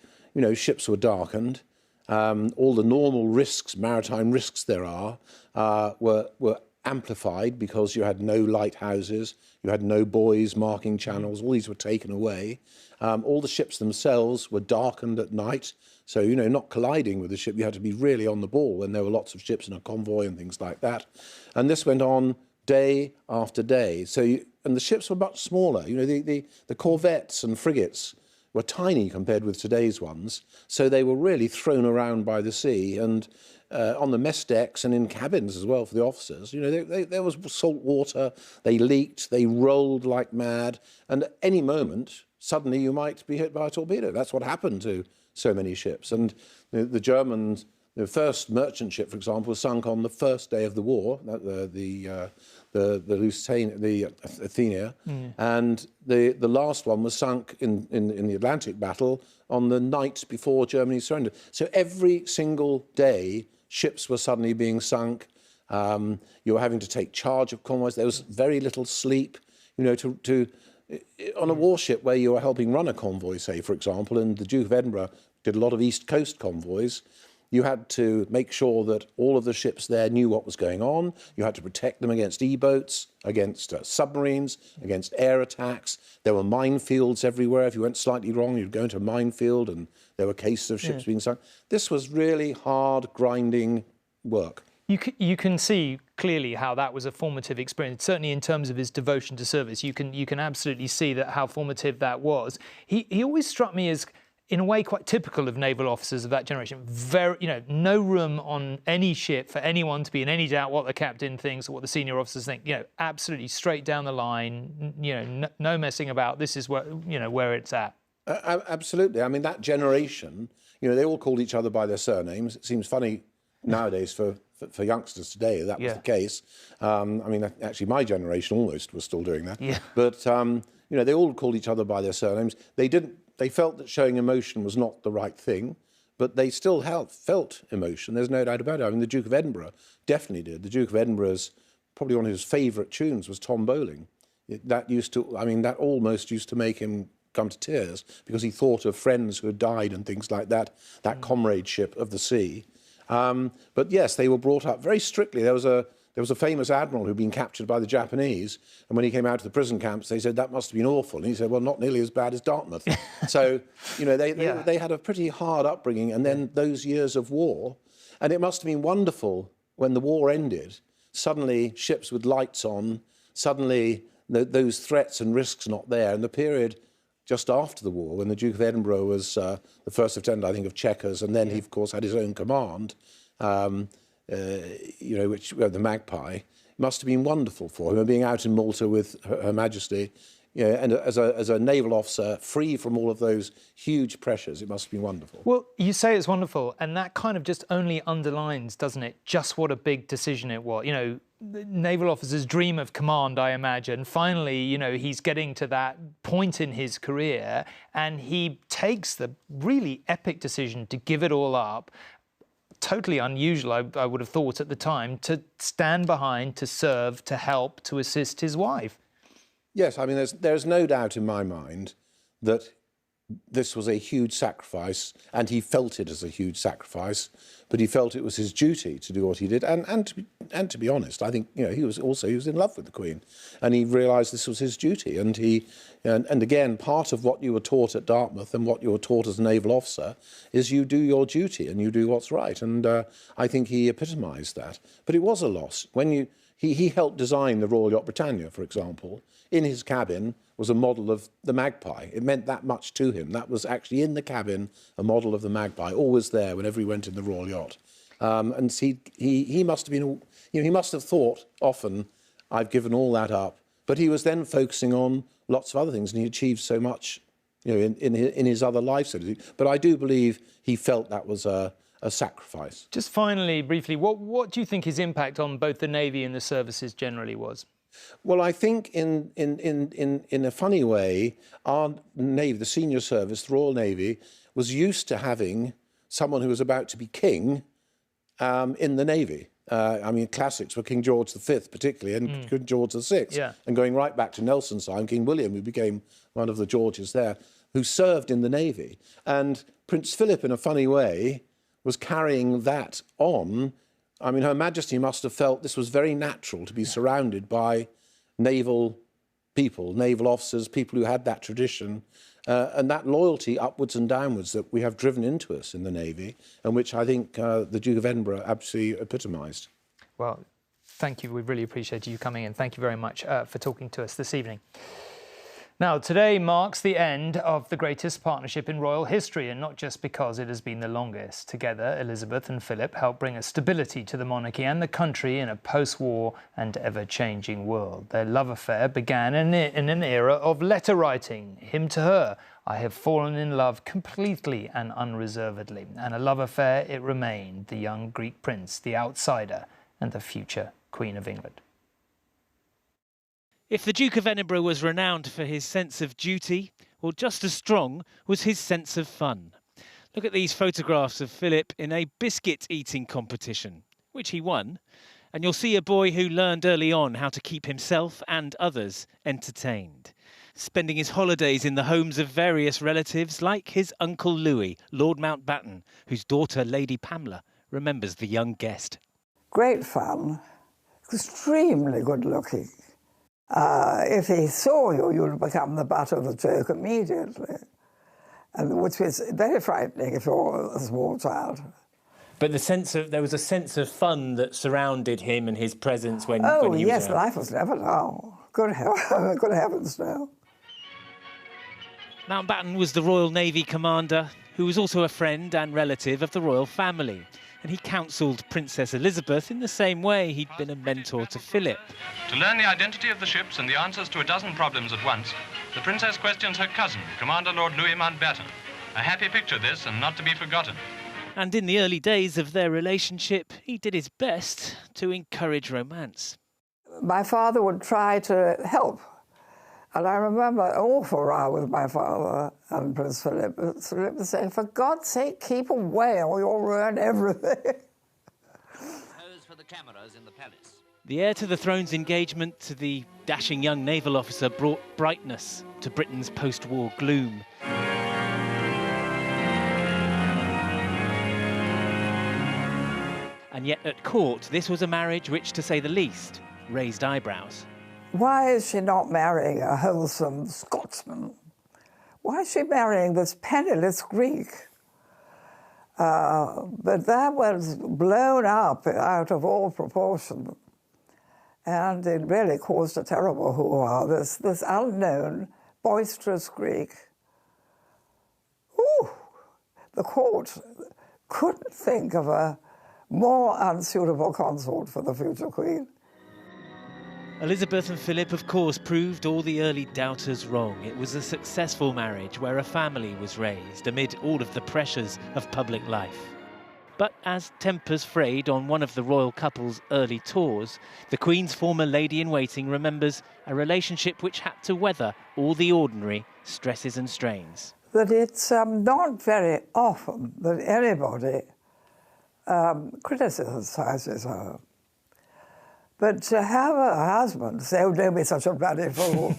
ships were darkened. All the normal risks, maritime risks there are, were amplified because you had no lighthouses, you had no buoys marking channels, all these were taken away. All the ships themselves were darkened at night, so, not colliding with the ship, you had to be really on the ball when there were lots of ships in a convoy and things like that. And this went on day after day. And the ships were much smaller. The corvettes and frigates were tiny compared with today's ones, so they were really thrown around by the sea, and on the mess decks and in cabins as well for the officers. There was salt water, they leaked, they rolled like mad, and at any moment, suddenly you might be hit by a torpedo. That's what happened to so many ships. And the Germans, the first merchant ship, for example, was sunk on the first day of the war, the Athenia, and the last one was sunk in the Atlantic battle on the night before Germany surrendered. So every single day, ships were suddenly being sunk. You were having to take charge of convoys. There was very little sleep. On a warship where you were helping run a convoy, say, for example, and the Duke of Edinburgh did a lot of East Coast convoys, you had to make sure that all of the ships there knew what was going on. You had to protect them against E-boats, against submarines, against air attacks. There were minefields everywhere. If you went slightly wrong, you'd go into a minefield and there were cases of ships being sunk. This was really hard, grinding work. You can see clearly how that was a formative experience. Certainly in terms of his devotion to service, you can absolutely see that how formative that was. He always struck me as, in a way, quite typical of naval officers of that generation. Very, no room on any ship for anyone to be in any doubt what the captain thinks or what the senior officers think. Absolutely straight down the line. No messing about. This is where it's at. Absolutely. I mean, that generation, they all called each other by their surnames. It seems funny nowadays for youngsters today that was the case. I mean, actually, my generation almost was still doing that. Yeah. But they all called each other by their surnames. They felt that showing emotion was not the right thing, but they still felt emotion. There's no doubt about it. I mean, the Duke of Edinburgh definitely did. The Duke of Edinburgh's probably one of his favourite tunes was Tom Bowling. That almost used to make him come to tears because he thought of friends who had died and things like that. That comradeship of the sea. But yes, they were brought up very strictly. There was a famous admiral who'd been captured by the Japanese, and when he came out to the prison camps, they said, that must have been awful. And he said, well, not nearly as bad as Dartmouth. So, they had a pretty hard upbringing, and then those years of war. And it must have been wonderful when the war ended. Suddenly, ships with lights on, suddenly those threats and risks not there. And the period just after the war, when the Duke of Edinburgh was the first lieutenant, I think, of Chequers, and then he, of course, had his own command, the Magpie, must have been wonderful for him. And being out in Malta with Her Majesty, and as a naval officer, free from all of those huge pressures, it must have been wonderful. Well, you say it's wonderful, and that kind of just only underlines, doesn't it, just what a big decision it was. Naval officers dream of command, I imagine. Finally, he's getting to that point in his career, and he takes the really epic decision to give it all up. Totally unusual, I would have thought at the time, to stand behind, to serve, to help, to assist his wife. Yes, I mean, there's no doubt in my mind that this was a huge sacrifice, and he felt it as a huge sacrifice, but he felt it was his duty to do what he did. And to be honest, I think he was in love with the Queen, and he realised this was his duty. And again, part of what you were taught at Dartmouth and what you were taught as a naval officer is you do your duty and you do what's right. And I think he epitomised that. But it was a loss when he helped design the Royal Yacht Britannia, for example. In his cabin was a model of the Magpie. It meant that much to him. That was actually in the cabin, a model of the Magpie, always there whenever he went in the Royal Yacht. And he must have been, he must have thought often, I've given all that up. But he was then focusing on lots of other things, and he achieved so much, in his other life, so to speak. But I do believe he felt that was a sacrifice. Just finally, briefly, what do you think his impact on both the Navy and the services generally was? Well, I think in a funny way, our Navy, the senior service, the Royal Navy, was used to having someone who was about to be king in the Navy. I mean, classics were King George V, particularly, and King George VI. Yeah. And going right back to Nelson's time, King William, who became one of the Georges there, who served in the Navy. And Prince Philip, in a funny way, was carrying that on. I mean, Her Majesty must have felt this was very natural to be surrounded by naval people, naval officers, people who had that tradition, and that loyalty upwards and downwards that we have driven into us in the Navy, and which I think the Duke of Edinburgh absolutely epitomised. Well, thank you. We really appreciate you coming in. Thank you very much for talking to us this evening. Now, today marks the end of the greatest partnership in royal history, and not just because it has been the longest. Together, Elizabeth and Philip helped bring a stability to the monarchy and the country in a post-war and ever-changing world. Their love affair began in an era of letter writing. Him to her, I have fallen in love completely and unreservedly. And a love affair it remained, the young Greek prince, the outsider, and the future Queen of England. If the Duke of Edinburgh was renowned for his sense of duty, well, just as strong was his sense of fun. Look at these photographs of Philip in a biscuit-eating competition, which he won, and you'll see a boy who learned early on how to keep himself and others entertained, spending his holidays in the homes of various relatives, like his Uncle Louis, Lord Mountbatten, whose daughter, Lady Pamela, remembers the young guest. Great fun, extremely good-looking. If he saw you, you'd become the butt of the joke immediately, and which was very frightening if you're a small child. But there was a sense of fun that surrounded him and his presence when he was Oh, yes, young. life was never dull. Good heavens, no. Mountbatten was the Royal Navy commander, who was also a friend and relative of the royal family. And he counselled Princess Elizabeth in the same way he'd been a mentor to Philip. To learn the identity of the ships and the answers to a dozen problems at once, the Princess questions her cousin, Commander Lord Louis Mountbatten. A happy picture, this, and not to be forgotten. And in the early days of their relationship, he did his best to encourage romance. My father would try to help. And I remember an awful row with my father and Prince Philip. Philip was saying, for God's sake, keep away or you'll ruin everything. Pose for the cameras in the palace. The heir to the throne's engagement to the dashing young naval officer brought brightness to Britain's post-war gloom. And yet at court, this was a marriage which, to say the least, raised eyebrows. Why is she not marrying a wholesome Scotsman? Why is she marrying this penniless Greek? But that was blown up out of all proportion. And it really caused a terrible hoo-ha. This unknown, boisterous Greek. Ooh, the court couldn't think of a more unsuitable consort for the future queen. Elizabeth and Philip, of course, proved all the early doubters wrong. It was a successful marriage where a family was raised amid all of the pressures of public life. But as tempers frayed on one of the royal couple's early tours, the Queen's former lady-in-waiting remembers a relationship which had to weather all the ordinary stresses and strains. That it's not very often that anybody criticises her. But to have a husband say, oh, don't be such a bloody fool.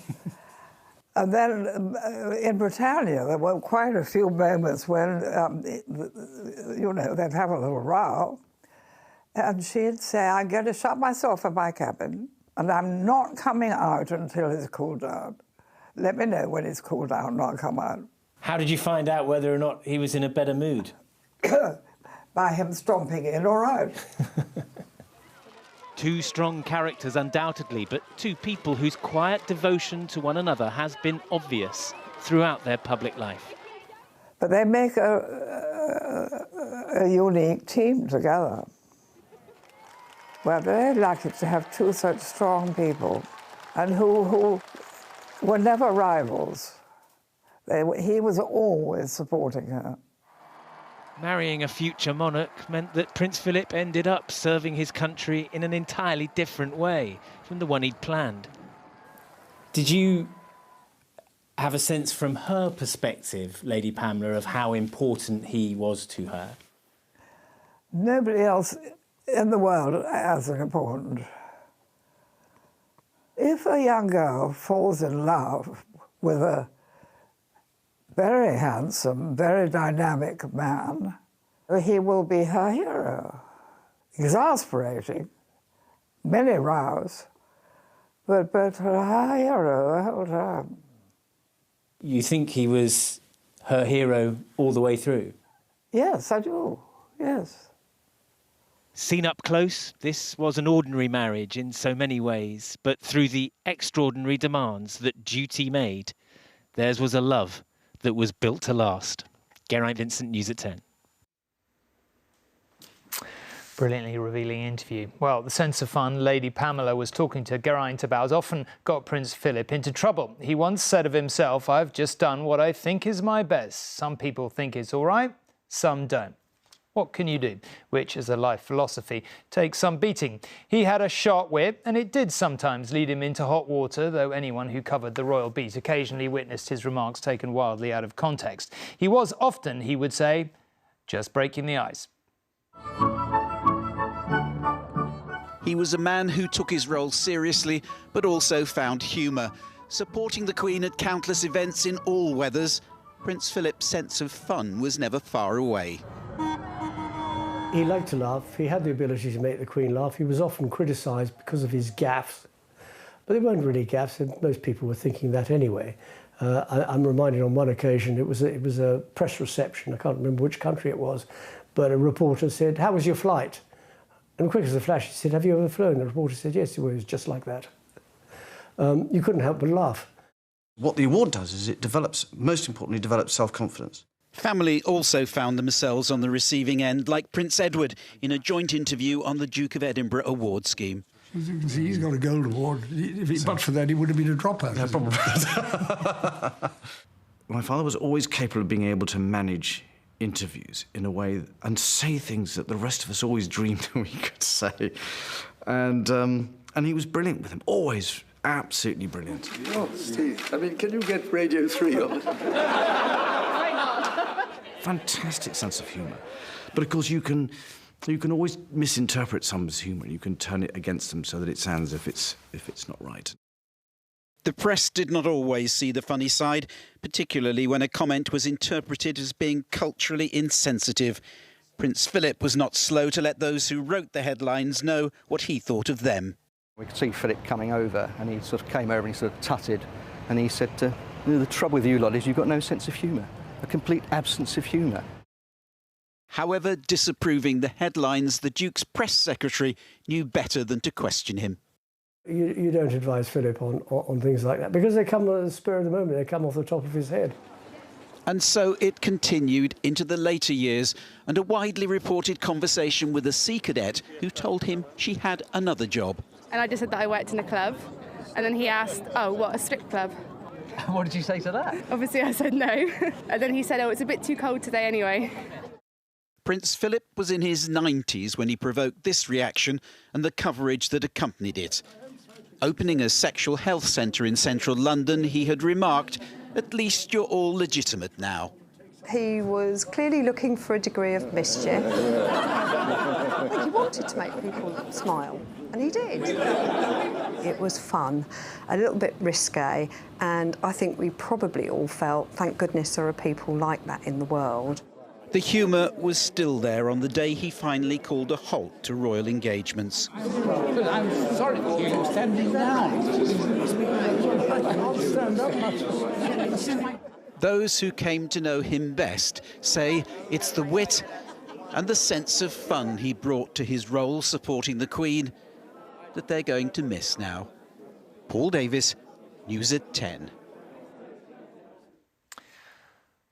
And then in Britannia, there were quite a few moments when, they'd have a little row. And she'd say, I'm going to shut myself in my cabin, and I'm not coming out until it's cooled down. Let me know when it's cooled down, and I'll come out. How did you find out whether or not he was in a better mood? By him stomping in or out. Two strong characters, undoubtedly, but two people whose quiet devotion to one another has been obvious throughout their public life. But they make a unique team together. We're very lucky to have two such strong people, and who were never rivals. He was always supporting her. Marrying a future monarch meant that Prince Philip ended up serving his country in an entirely different way from the one he'd planned. Did you have a sense from her perspective, Lady Pamela, of how important he was to her? Nobody else in the world as important. If a young girl falls in love with a very handsome, very dynamic man, he will be her hero. Exasperating, many rows, but her hero the whole time. You think he was her hero all the way through? Yes, I do, yes. Seen up close, this was an ordinary marriage in so many ways, but through the extraordinary demands that duty made, theirs was a love that was built to last. Geraint Vincent, News at 10. Brilliantly revealing interview. Well, the sense of fun Lady Pamela was talking to Geraint about often got Prince Philip into trouble. He once said of himself, "I've just done what I think is my best. Some people think it's all right, some don't. What can you do?" Which, as a life philosophy, takes some beating. He had a sharp wit, and it did sometimes lead him into hot water, though anyone who covered the royal beat occasionally witnessed his remarks taken wildly out of context. He was often, he would say, just breaking the ice. He was a man who took his role seriously, but also found humour. Supporting the Queen at countless events in all weathers, Prince Philip's sense of fun was never far away. He liked to laugh. He had the ability to make the Queen laugh. He was often criticised because of his gaffes, but they weren't really gaffes, and most people were thinking that anyway. I'm reminded on one occasion, it was a press reception, I can't remember which country it was, but a reporter said, "How was your flight?" And quick as a flash, he said, "Have you ever flown?" The reporter said, "Yes, it was just like that." You couldn't help but laugh. What the award does is it develops, most importantly, develops self-confidence. Family also found themselves on the receiving end, like Prince Edward, in a joint interview on the Duke of Edinburgh award scheme. As you can see, he's got a gold award. But for that, he would have been a dropout. Yeah, probably. My father was always capable of being able to manage interviews in a way and say things that the rest of us always dreamed we could say. And he was brilliant with them, always absolutely brilliant. Oh, Steve, I mean, can you get Radio 3 on it? Fantastic sense of humour. But of course you can always misinterpret someone's humour. You can turn it against them so that it sounds if it's not right. The press did not always see the funny side, particularly when a comment was interpreted as being culturally insensitive. Prince Philip was not slow to let those who wrote the headlines know what he thought of them. We could see Philip coming over, and he sort of came over and he sort of tutted, and he said, "The trouble with you lot is you've got no sense of humour, a complete absence of humour." However disapproving the headlines, the Duke's press secretary knew better than to question him. You don't advise Philip on things like that, because they come at the spur of the moment, they come off the top of his head. And so it continued into the later years, and a widely reported conversation with a sea cadet who told him she had another job. And I just said that I worked in a club, and then he asked, "Oh, what, a strip club?" What did you say to that? Obviously I said no. And then he said, "Oh, it's a bit too cold today anyway." Prince Philip was in his 90s when he provoked this reaction and the coverage that accompanied it. Opening a sexual health centre in central London, he had remarked, "At least you're all legitimate now." He was clearly looking for a degree of mischief. I think he wanted to make people smile, and he did. It was fun, a little bit risque, and I think we probably all felt, thank goodness there are people like that in the world. The humour was still there on the day he finally called a halt to royal engagements. I'm sorry to hear you standing down. I can't stand up much. Those who came to know him best say it's the wit and the sense of fun he brought to his role supporting the Queen that they're going to miss now. Paul Davis, News at 10.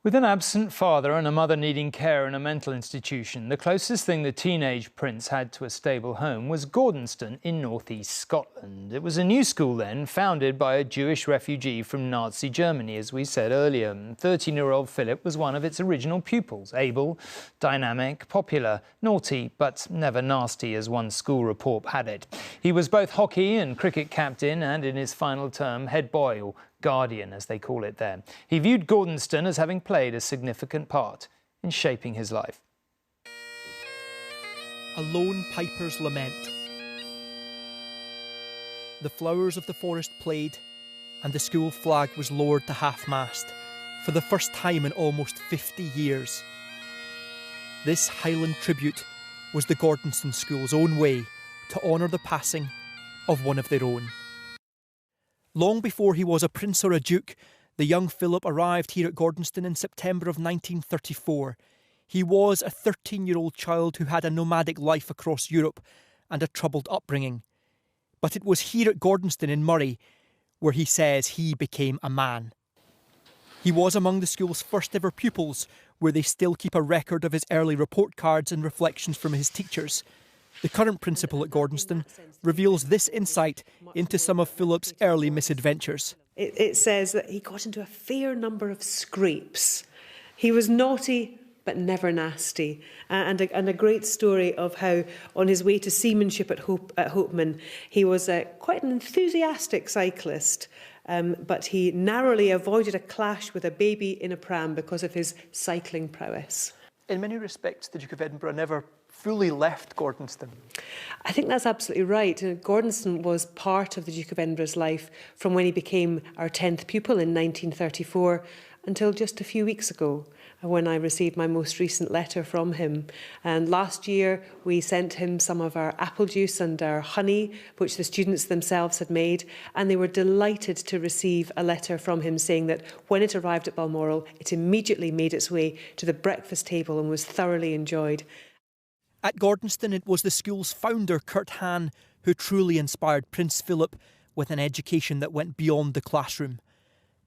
With an absent father and a mother needing care in a mental institution, the closest thing the teenage prince had to a stable home was Gordonston in northeast Scotland. It was a new school then, founded by a Jewish refugee from Nazi Germany, as we said earlier. 13-year-old Philip was one of its original pupils, able, dynamic, popular, naughty, but never nasty, as one school report had it. He was both hockey and cricket captain and, in his final term, head boy, or guardian, as they call it there. He viewed Gordonston as having played a significant part in shaping his life. A lone piper's lament. The flowers of the forest played, and the school flag was lowered to half-mast for the first time in almost 50 years. This Highland tribute was the Gordonston School's own way to honour the passing of one of their own. Long before he was a prince or a duke, the young Philip arrived here at Gordonston in September of 1934. He was a 13-year-old child who had a nomadic life across Europe and a troubled upbringing. But it was here at Gordonston in Moray where he says he became a man. He was among the school's first ever pupils, where they still keep a record of his early report cards and reflections from his teachers. The current principal at Gordonston reveals this insight into some of Philip's early misadventures. It says that he got into a fair number of scrapes. He was naughty but never nasty, and a great story of how on his way to seamanship at Hopeman he was quite an enthusiastic cyclist, but he narrowly avoided a clash with a baby in a pram because of his cycling prowess. In many respects, the Duke of Edinburgh never fully left Gordonston. I think that's absolutely right. Gordonston was part of the Duke of Edinburgh's life from when he became our 10th pupil in 1934 until just a few weeks ago, when I received my most recent letter from him. And last year we sent him some of our apple juice and our honey, which the students themselves had made, and they were delighted to receive a letter from him saying that when it arrived at Balmoral, it immediately made its way to the breakfast table and was thoroughly enjoyed. At Gordonston, it was the school's founder, Kurt Hahn, who truly inspired Prince Philip with an education that went beyond the classroom.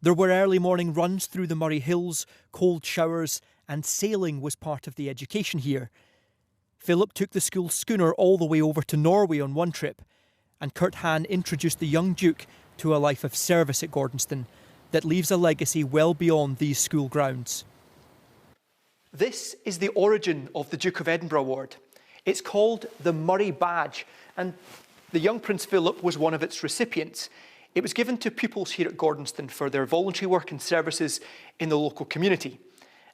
There were early morning runs through the Moray Hills, cold showers, and sailing was part of the education here. Philip took the school schooner all the way over to Norway on one trip, and Kurt Hahn introduced the young Duke to a life of service at Gordonston that leaves a legacy well beyond these school grounds. This is the origin of the Duke of Edinburgh Award. It's called the Moray Badge, and the young Prince Philip was one of its recipients. It was given to pupils here at Gordonston for their voluntary work and services in the local community.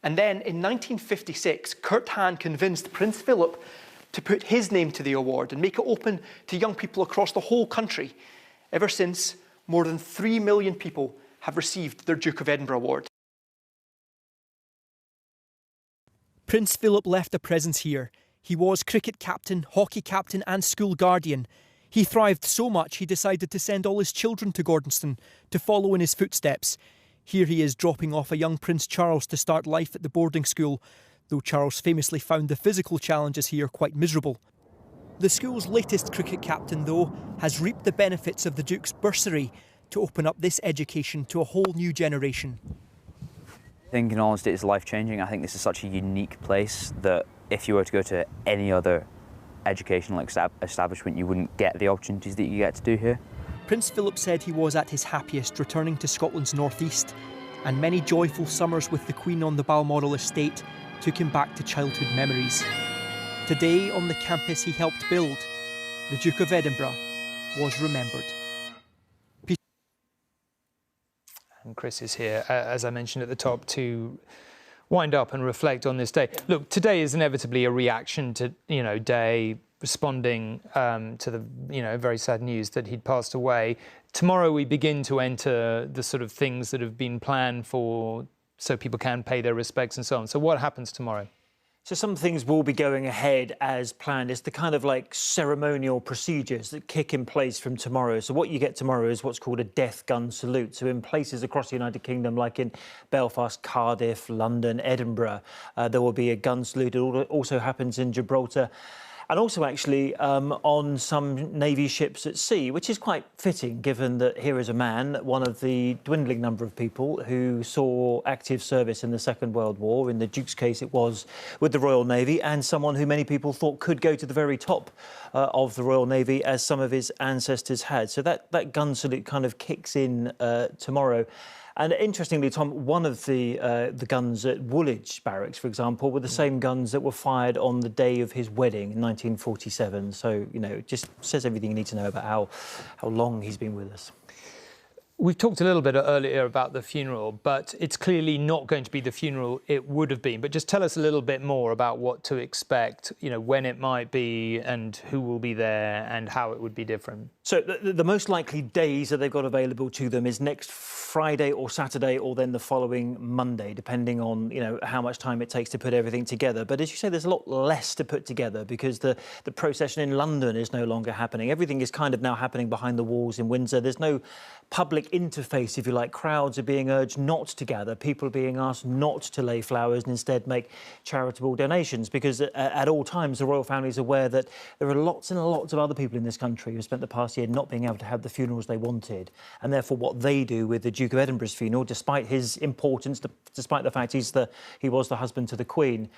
And then in 1956, Kurt Hahn convinced Prince Philip to put his name to the award and make it open to young people across the whole country. Ever since, more than 3 million people have received their Duke of Edinburgh Award. Prince Philip left a presence here. He was cricket captain, hockey captain and school guardian. He thrived so much he decided to send all his children to Gordonston to follow in his footsteps. Here he is dropping off a young Prince Charles to start life at the boarding school, though Charles famously found the physical challenges here quite miserable. The school's latest cricket captain, though, has reaped the benefits of the Duke's bursary to open up this education to a whole new generation. I think, in all honesty, it's life-changing. I think this is such a unique place that if you were to go to any other educational establishment, you wouldn't get the opportunities that you get to do here. Prince Philip said he was at his happiest returning to Scotland's northeast, and many joyful summers with the Queen on the Balmoral estate took him back to childhood memories. Today, on the campus he helped build, the Duke of Edinburgh was remembered. And Chris is here, as I mentioned at the top, to wind up and reflect on this day. Look, today is inevitably a reaction to, Day responding to the, very sad news that he'd passed away. Tomorrow we begin to enter the sort of things that have been planned for, so people can pay their respects and so on. So what happens tomorrow? So some things will be going ahead as planned. It's the kind of ceremonial procedures that kick in place from tomorrow. So what you get tomorrow is what's called a death gun salute. So in places across the United Kingdom, like in Belfast, Cardiff, London, Edinburgh, there will be a gun salute. It also happens in Gibraltar. and also actually on some Navy ships at sea, which is quite fitting given that here is a man, one of the dwindling number of people who saw active service in the Second World War. In the Duke's case, it was with the Royal Navy, and someone who many people thought could go to the very top of the Royal Navy, as some of his ancestors had. So that gun salute kind of kicks in tomorrow. And interestingly, Tom, one of the guns at Woolwich Barracks, for example, were the same guns that were fired on the day of his wedding in 1947. So, you know, it just says everything you need to know about how long he's been with us. We've talked a little bit earlier about the funeral, but it's clearly not going to be the funeral it would have been. But just tell us a little bit more about what to expect, you know, when it might be and who will be there and how it would be different. So the most likely days that they've got available to them is next Friday or Saturday, or then the following Monday, depending on, you know, how much time it takes to put everything together. But as you say, there's a lot less to put together because the procession in London is no longer happening. Everything is kind of now happening behind the walls in Windsor. There's no public interface, if you like. Crowds are being urged not to gather. People are being asked not to lay flowers and instead make charitable donations, because at all times the royal family is aware that there are lots and lots of other people in this country who spent the past year not being able to have the funerals they wanted. And therefore what they do with the Duke of Edinburgh's funeral, despite his importance, despite the fact he was the husband to the Queen,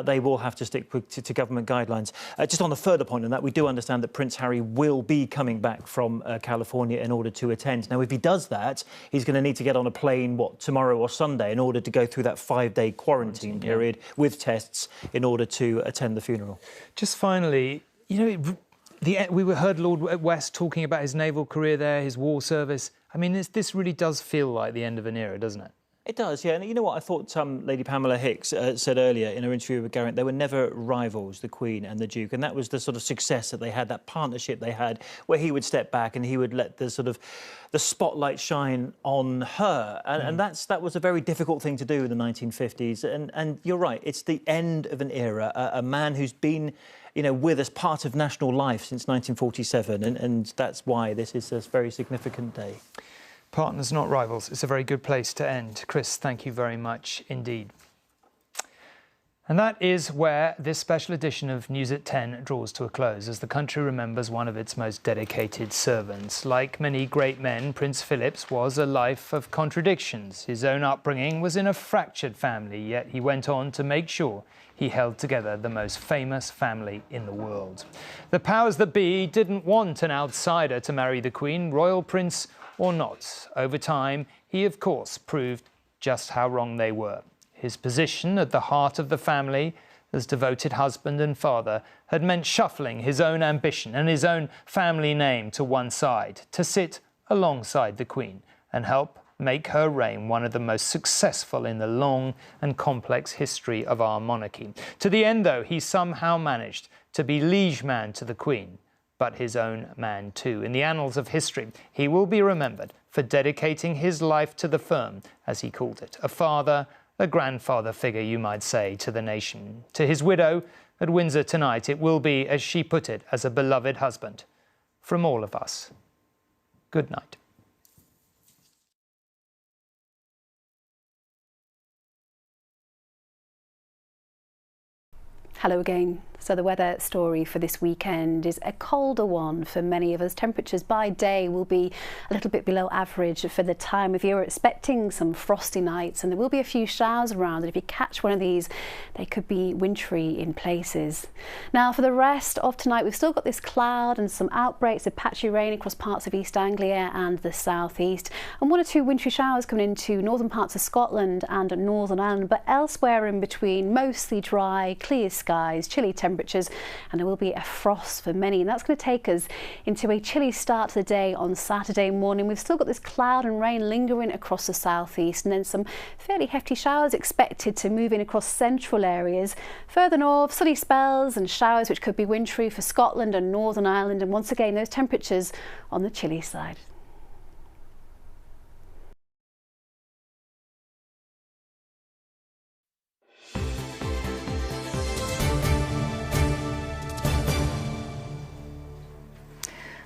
they will have to stick to government guidelines. Just on a further point on that, we do understand that Prince Harry will be coming back from California in order to attend. Now, if he does that, he's going to need to get on a plane, tomorrow or Sunday, in order to go through that 5-day quarantine period with tests in order to attend the funeral. Just finally, you know, we heard Lord West talking about his naval career there, his war service. I mean, this really does feel like the end of an era, doesn't it? It does, yeah. And you know what? I thought Lady Pamela Hicks said earlier in her interview with Garrett, they were never rivals, the Queen and the Duke. And that was the sort of success that they had, that partnership they had, where he would step back and he would let the spotlight shine on her. And that was a very difficult thing to do in the 1950s. And you're right, it's the end of an era. A man who's been, you know, with us, part of national life since 1947. And that's why this is a very significant day. Partners, not rivals. It's a very good place to end. Chris, thank you very much indeed. And that is where this special edition of News at 10 draws to a close, as the country remembers one of its most dedicated servants. Like many great men, Prince Philip's was a life of contradictions. His own upbringing was in a fractured family, yet he went on to make sure he held together the most famous family in the world. The powers that be didn't want an outsider to marry the Queen, royal prince or not. Over time, he of course proved just how wrong they were. His position at the heart of the family as devoted husband and father had meant shuffling his own ambition and his own family name to one side, to sit alongside the Queen and help make her reign one of the most successful in the long and complex history of our monarchy. To the end, though, he somehow managed to be liege man to the Queen, but his own man too. In the annals of history, he will be remembered for dedicating his life to the firm, as he called it, a father, a grandfather figure, you might say, to the nation. To his widow at Windsor tonight, it will be, as she put it, as a beloved husband. From all of us, good night. Hello again. So the weather story for this weekend is a colder one for many of us. Temperatures by day will be a little bit below average for the time of year. We're expecting some frosty nights and there will be a few showers around, and if you catch one of these, they could be wintry in places. Now for the rest of tonight, we've still got this cloud and some outbreaks of patchy rain across parts of East Anglia and the southeast, and 1 or 2 wintry showers coming into northern parts of Scotland and Northern Ireland, but elsewhere in between, mostly dry, clear skies, chilly temperatures, and there will be a frost for many, and that's going to take us into a chilly start to the day on Saturday morning. We've still got this cloud and rain lingering across the southeast, and then some fairly hefty showers expected to move in across central areas. Further north, sunny spells and showers which could be wintry for Scotland and Northern Ireland, and once again those temperatures on the chilly side.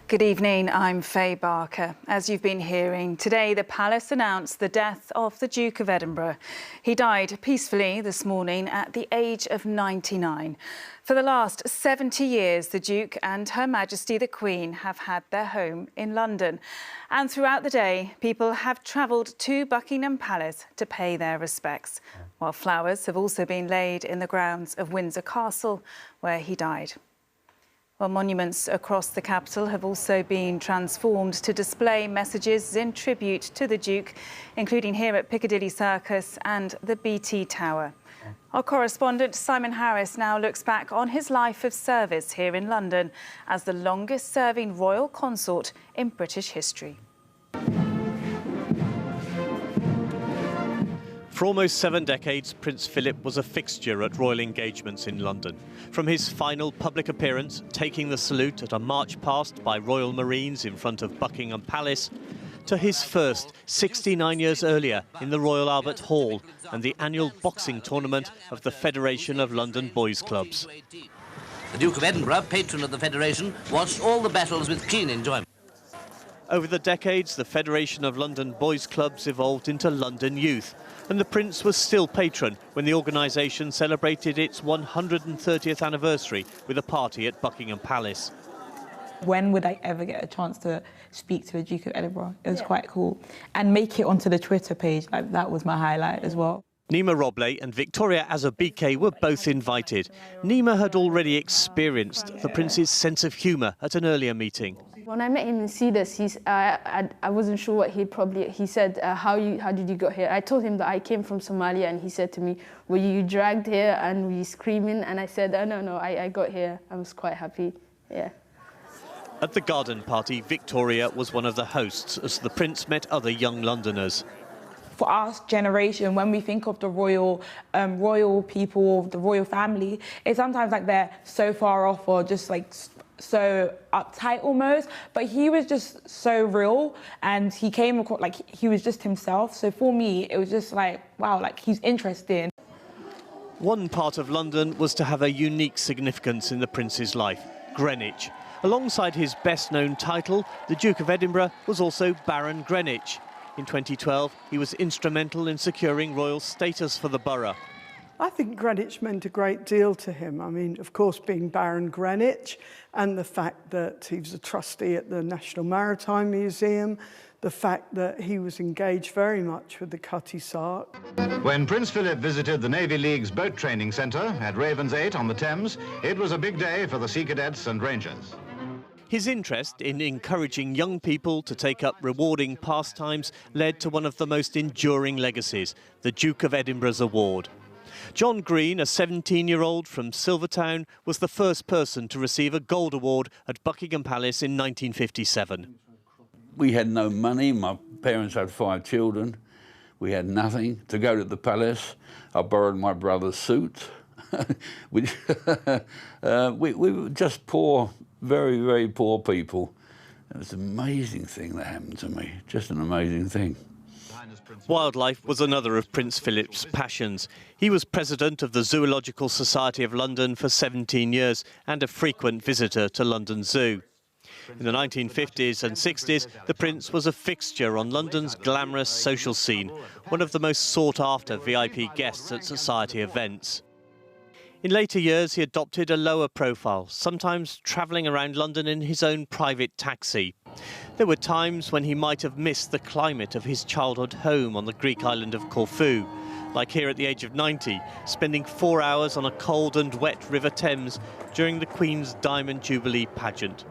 Good evening, I'm Faye Barker. As you've been hearing, today the palace announced the death of the Duke of Edinburgh. He died peacefully this morning at the age of 99. For the last 70 years, the Duke and Her Majesty the Queen have had their home in London. And throughout the day, people have travelled to Buckingham Palace to pay their respects, while flowers have also been laid in the grounds of Windsor Castle, where he died. Well, monuments across the capital have also been transformed to display messages in tribute to the Duke, including here at Piccadilly Circus and the BT Tower. Our correspondent Simon Harris now looks back on his life of service here in London as the longest-serving royal consort in British history. For almost 7 decades, Prince Philip was a fixture at royal engagements in London. From his final public appearance, taking the salute at a march past by Royal Marines in front of Buckingham Palace, to his first 69 years earlier in the Royal Albert Hall and the annual boxing tournament of the Federation of London Boys Clubs. The Duke of Edinburgh, patron of the Federation, watched all the battles with keen enjoyment. Over the decades, the Federation of London Boys Clubs evolved into London Youth, and the Prince was still patron when the organisation celebrated its 130th anniversary with a party at Buckingham Palace. When would I ever get a chance to speak to the Duke of Edinburgh? It was quite cool. And make it onto the Twitter page, like, that was my highlight as well. Nima Robley and Victoria Azubike were both invited. Nima had already experienced the Prince's sense of humour at an earlier meeting. When I met him in Cedars, I wasn't sure what he said, how did you get here? I told him that I came from Somalia, and he said to me, were you dragged here and were you screaming? And I said, oh, no, I got here. I was quite happy, yeah. At the garden party, Victoria was one of the hosts as the Prince met other young Londoners. For our generation, when we think of the royal people, the royal family, it's sometimes like they're so far off or just like so uptight almost, but he was just so real and he came across like he was just himself. So for me, it was just like, wow, like he's interesting. One part of London was to have a unique significance in the Prince's life, Greenwich. Alongside his best-known title, the Duke of Edinburgh was also Baron Greenwich. In 2012, he was instrumental in securing royal status for the borough. I think Greenwich meant a great deal to him. I mean, of course, being Baron Greenwich and the fact that he was a trustee at the National Maritime Museum, the fact that he was engaged very much with the Cutty Sark. When Prince Philip visited the Navy League's boat training centre at Ravensgate on the Thames, it was a big day for the Sea Cadets and Rangers. His interest in encouraging young people to take up rewarding pastimes led to one of the most enduring legacies, the Duke of Edinburgh's Award. John Green, a 17-year-old from Silvertown, was the first person to receive a gold award at Buckingham Palace in 1957. We had no money. My parents had 5 children. We had nothing. To go to the palace, I borrowed my brother's suit. we were just poor, very, very poor people. It was an amazing thing that happened to me, just an amazing thing. Wildlife was another of Prince Philip's passions. He was president of the Zoological Society of London for 17 years and a frequent visitor to London Zoo. In the 1950s and 60s, the Prince was a fixture on London's glamorous social scene, one of the most sought-after VIP guests at society events. In later years, he adopted a lower profile, sometimes travelling around London in his own private taxi. There were times when he might have missed the climate of his childhood home on the Greek island of Corfu, like here at the age of 90, spending 4 hours on a cold and wet River Thames during the Queen's Diamond Jubilee pageant.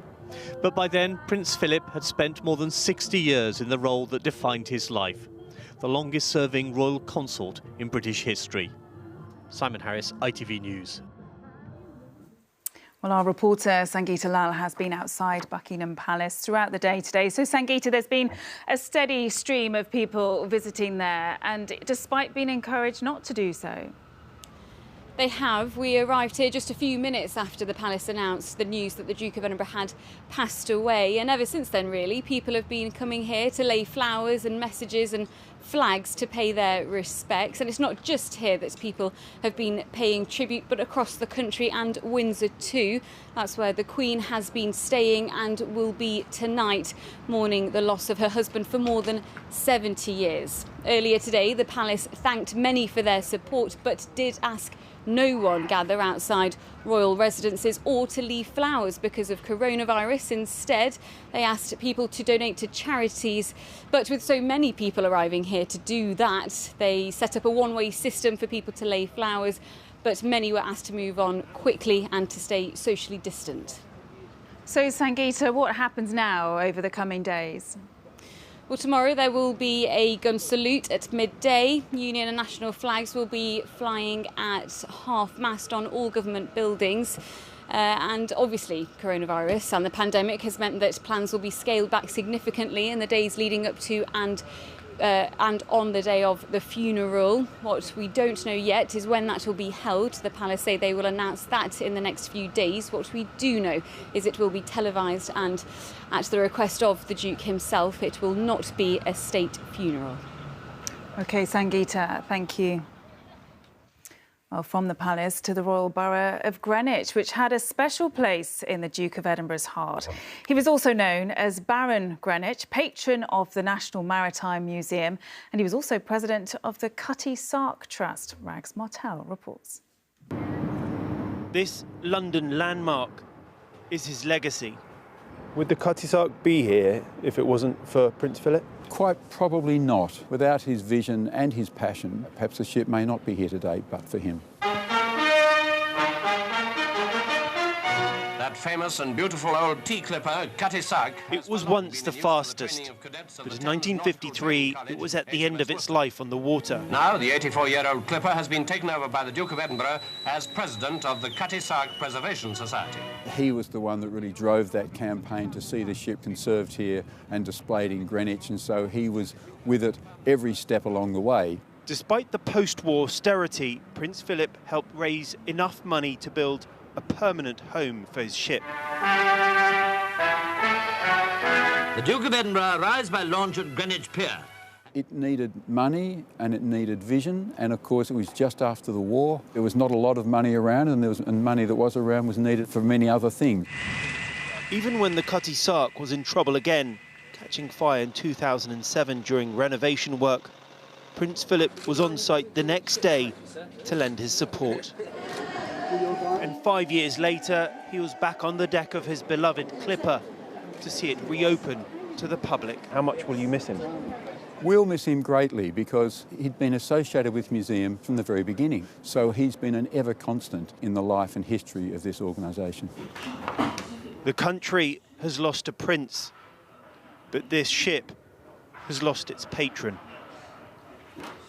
But by then, Prince Philip had spent more than 60 years in the role that defined his life, the longest-serving royal consort in British history. Simon Harris, ITV News. Well, our reporter Sangeeta Lal has been outside Buckingham Palace throughout the day today. So, Sangeeta, there's been a steady stream of people visiting there, and despite being encouraged not to do so. They have. We arrived here just a few minutes after the palace announced the news that the Duke of Edinburgh had passed away. And ever since then, really, people have been coming here to lay flowers and messages and flags to pay their respects. And it's not just here that people have been paying tribute, but across the country and Windsor too. That's where the Queen has been staying and will be tonight, mourning the loss of her husband for more than 70 years. Earlier today, the palace thanked many for their support, but did ask no one gather outside royal residences or to leave flowers because of coronavirus. Instead, they asked people to donate to charities. But with so many people arriving here to do that, they set up a one-way system for people to lay flowers. But many were asked to move on quickly and to stay socially distant. So, Sangeeta, what happens now over the coming days? Well, tomorrow there will be a gun salute at midday. Union and national flags will be flying at half-mast on all government buildings. And obviously, coronavirus and the pandemic has meant that plans will be scaled back significantly in the days leading up to and on the day of the funeral. What we don't know yet is when that will be held. The palace say they will announce that in the next few days. What we do know is it will be televised, and at the request of the Duke himself, it will not be a state funeral. OK, Sangeeta, thank you. Well, from the palace to the Royal Borough of Greenwich, which had a special place in the Duke of Edinburgh's heart. He was also known as Baron Greenwich, patron of the National Maritime Museum, and he was also president of the Cutty Sark Trust. Rags Martell reports. This London landmark is his legacy. Would the Cutty Sark be here if it wasn't for Prince Philip? Quite probably not. Without his vision and his passion, perhaps the ship may not be here today, but for him. That famous and beautiful old tea clipper, Cutty Sark. It was once the fastest, but in 1953 it was at the end of its life on the water. Now the 84-year-old clipper has been taken over by the Duke of Edinburgh as president of the Cutty Sark Preservation Society. He was the one that really drove that campaign to see the ship conserved here and displayed in Greenwich, and so he was with it every step along the way. Despite the post-war austerity, Prince Philip helped raise enough money to build a permanent home for his ship. The Duke of Edinburgh arrives by launch at Greenwich Pier. It needed money and it needed vision, and of course it was just after the war. There was not a lot of money around, and money that was around was needed for many other things. Even when the Cutty Sark was in trouble again, catching fire in 2007 during renovation work, Prince Philip was on site the next day to lend his support. And 5 years later, he was back on the deck of his beloved clipper to see it reopen to the public. How much will you miss him? We'll miss him greatly because he'd been associated with museum from the very beginning. So he's been an ever constant in the life and history of this organisation. The country has lost a prince, but this ship has lost its patron.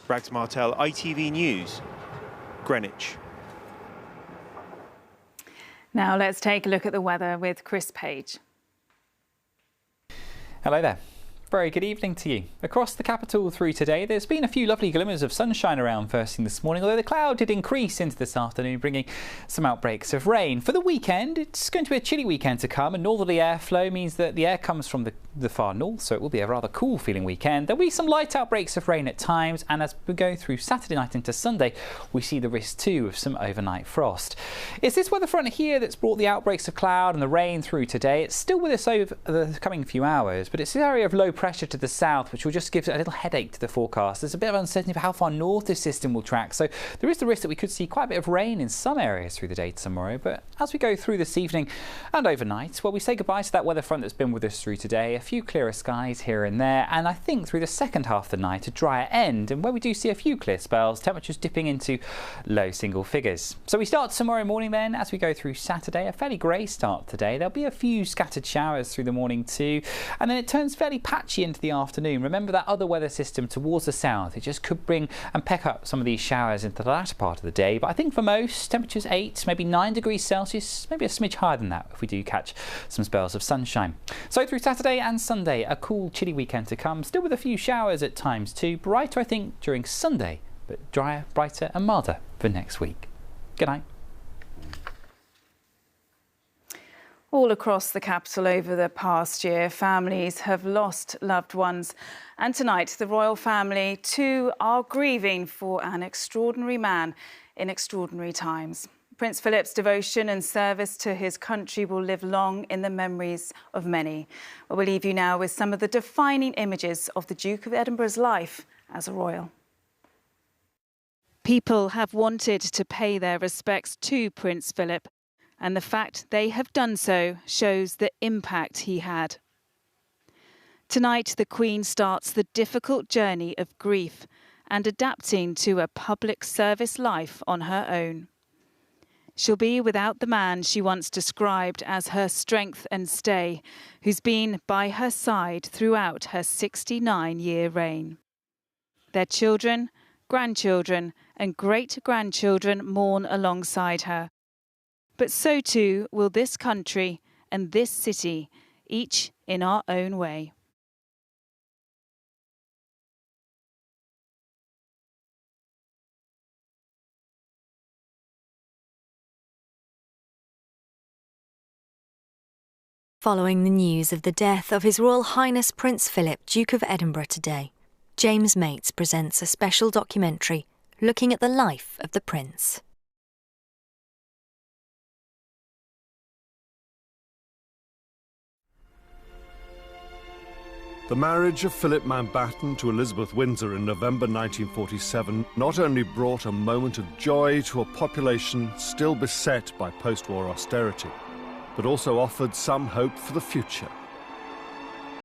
Rags Martell, ITV News, Greenwich. Now let's take a look at the weather with Chris Page. Hello there. Very good evening to you. Across the capital through today, there's been a few lovely glimmers of sunshine around first thing this morning, although the cloud did increase into this afternoon, bringing some outbreaks of rain. For the weekend, it's going to be a chilly weekend to come, and northerly airflow means that the air comes from the far north, so it will be a rather cool feeling weekend. There'll be some light outbreaks of rain at times, and as we go through Saturday night into Sunday, we see the risk too of some overnight frost. It's this weather front here that's brought the outbreaks of cloud and the rain through today. It's still with us over the coming few hours, but it's an area of low pressure to the south, which will just give a little headache to the forecast. There's a bit of uncertainty for how far north this system will track, so there is the risk that we could see quite a bit of rain in some areas through the day tomorrow. But as we go through this evening and overnight, well, we say goodbye to that weather front that's been with us through today. A few clearer skies here and there, and I think through the second half of the night a drier end, and where we do see a few clear spells, temperatures dipping into low single figures. So we start tomorrow morning then. As we go through Saturday, a fairly grey start today. There'll be a few scattered showers through the morning too, and then it turns fairly patchy into the afternoon. Remember that other weather system towards the south, it just could bring and peck up some of these showers into the latter part of the day. But I think for most, temperatures 8, maybe 9 degrees Celsius, maybe a smidge higher than that if we do catch some spells of sunshine. So through Saturday and Sunday, a cool chilly weekend to come, still with a few showers at times too. Brighter I think during Sunday, but drier, brighter and milder for next week. Good night. All across the capital over the past year, families have lost loved ones. And tonight, the royal family, too, are grieving for an extraordinary man in extraordinary times. Prince Philip's devotion and service to his country will live long in the memories of many. We'll leave you now with some of the defining images of the Duke of Edinburgh's life as a royal. People have wanted to pay their respects to Prince Philip, and the fact they have done so shows the impact he had. Tonight, the Queen starts the difficult journey of grief and adapting to a public service life on her own. She'll be without the man she once described as her strength and stay, who's been by her side throughout her 69-year reign. Their children, grandchildren and great-grandchildren mourn alongside her. But so too will this country and this city, each in our own way. Following the news of the death of His Royal Highness Prince Philip, Duke of Edinburgh today, James Mates presents a special documentary looking at the life of the Prince. The marriage of Philip Mountbatten to Elizabeth Windsor in November 1947 not only brought a moment of joy to a population still beset by post-war austerity, but also offered some hope for the future.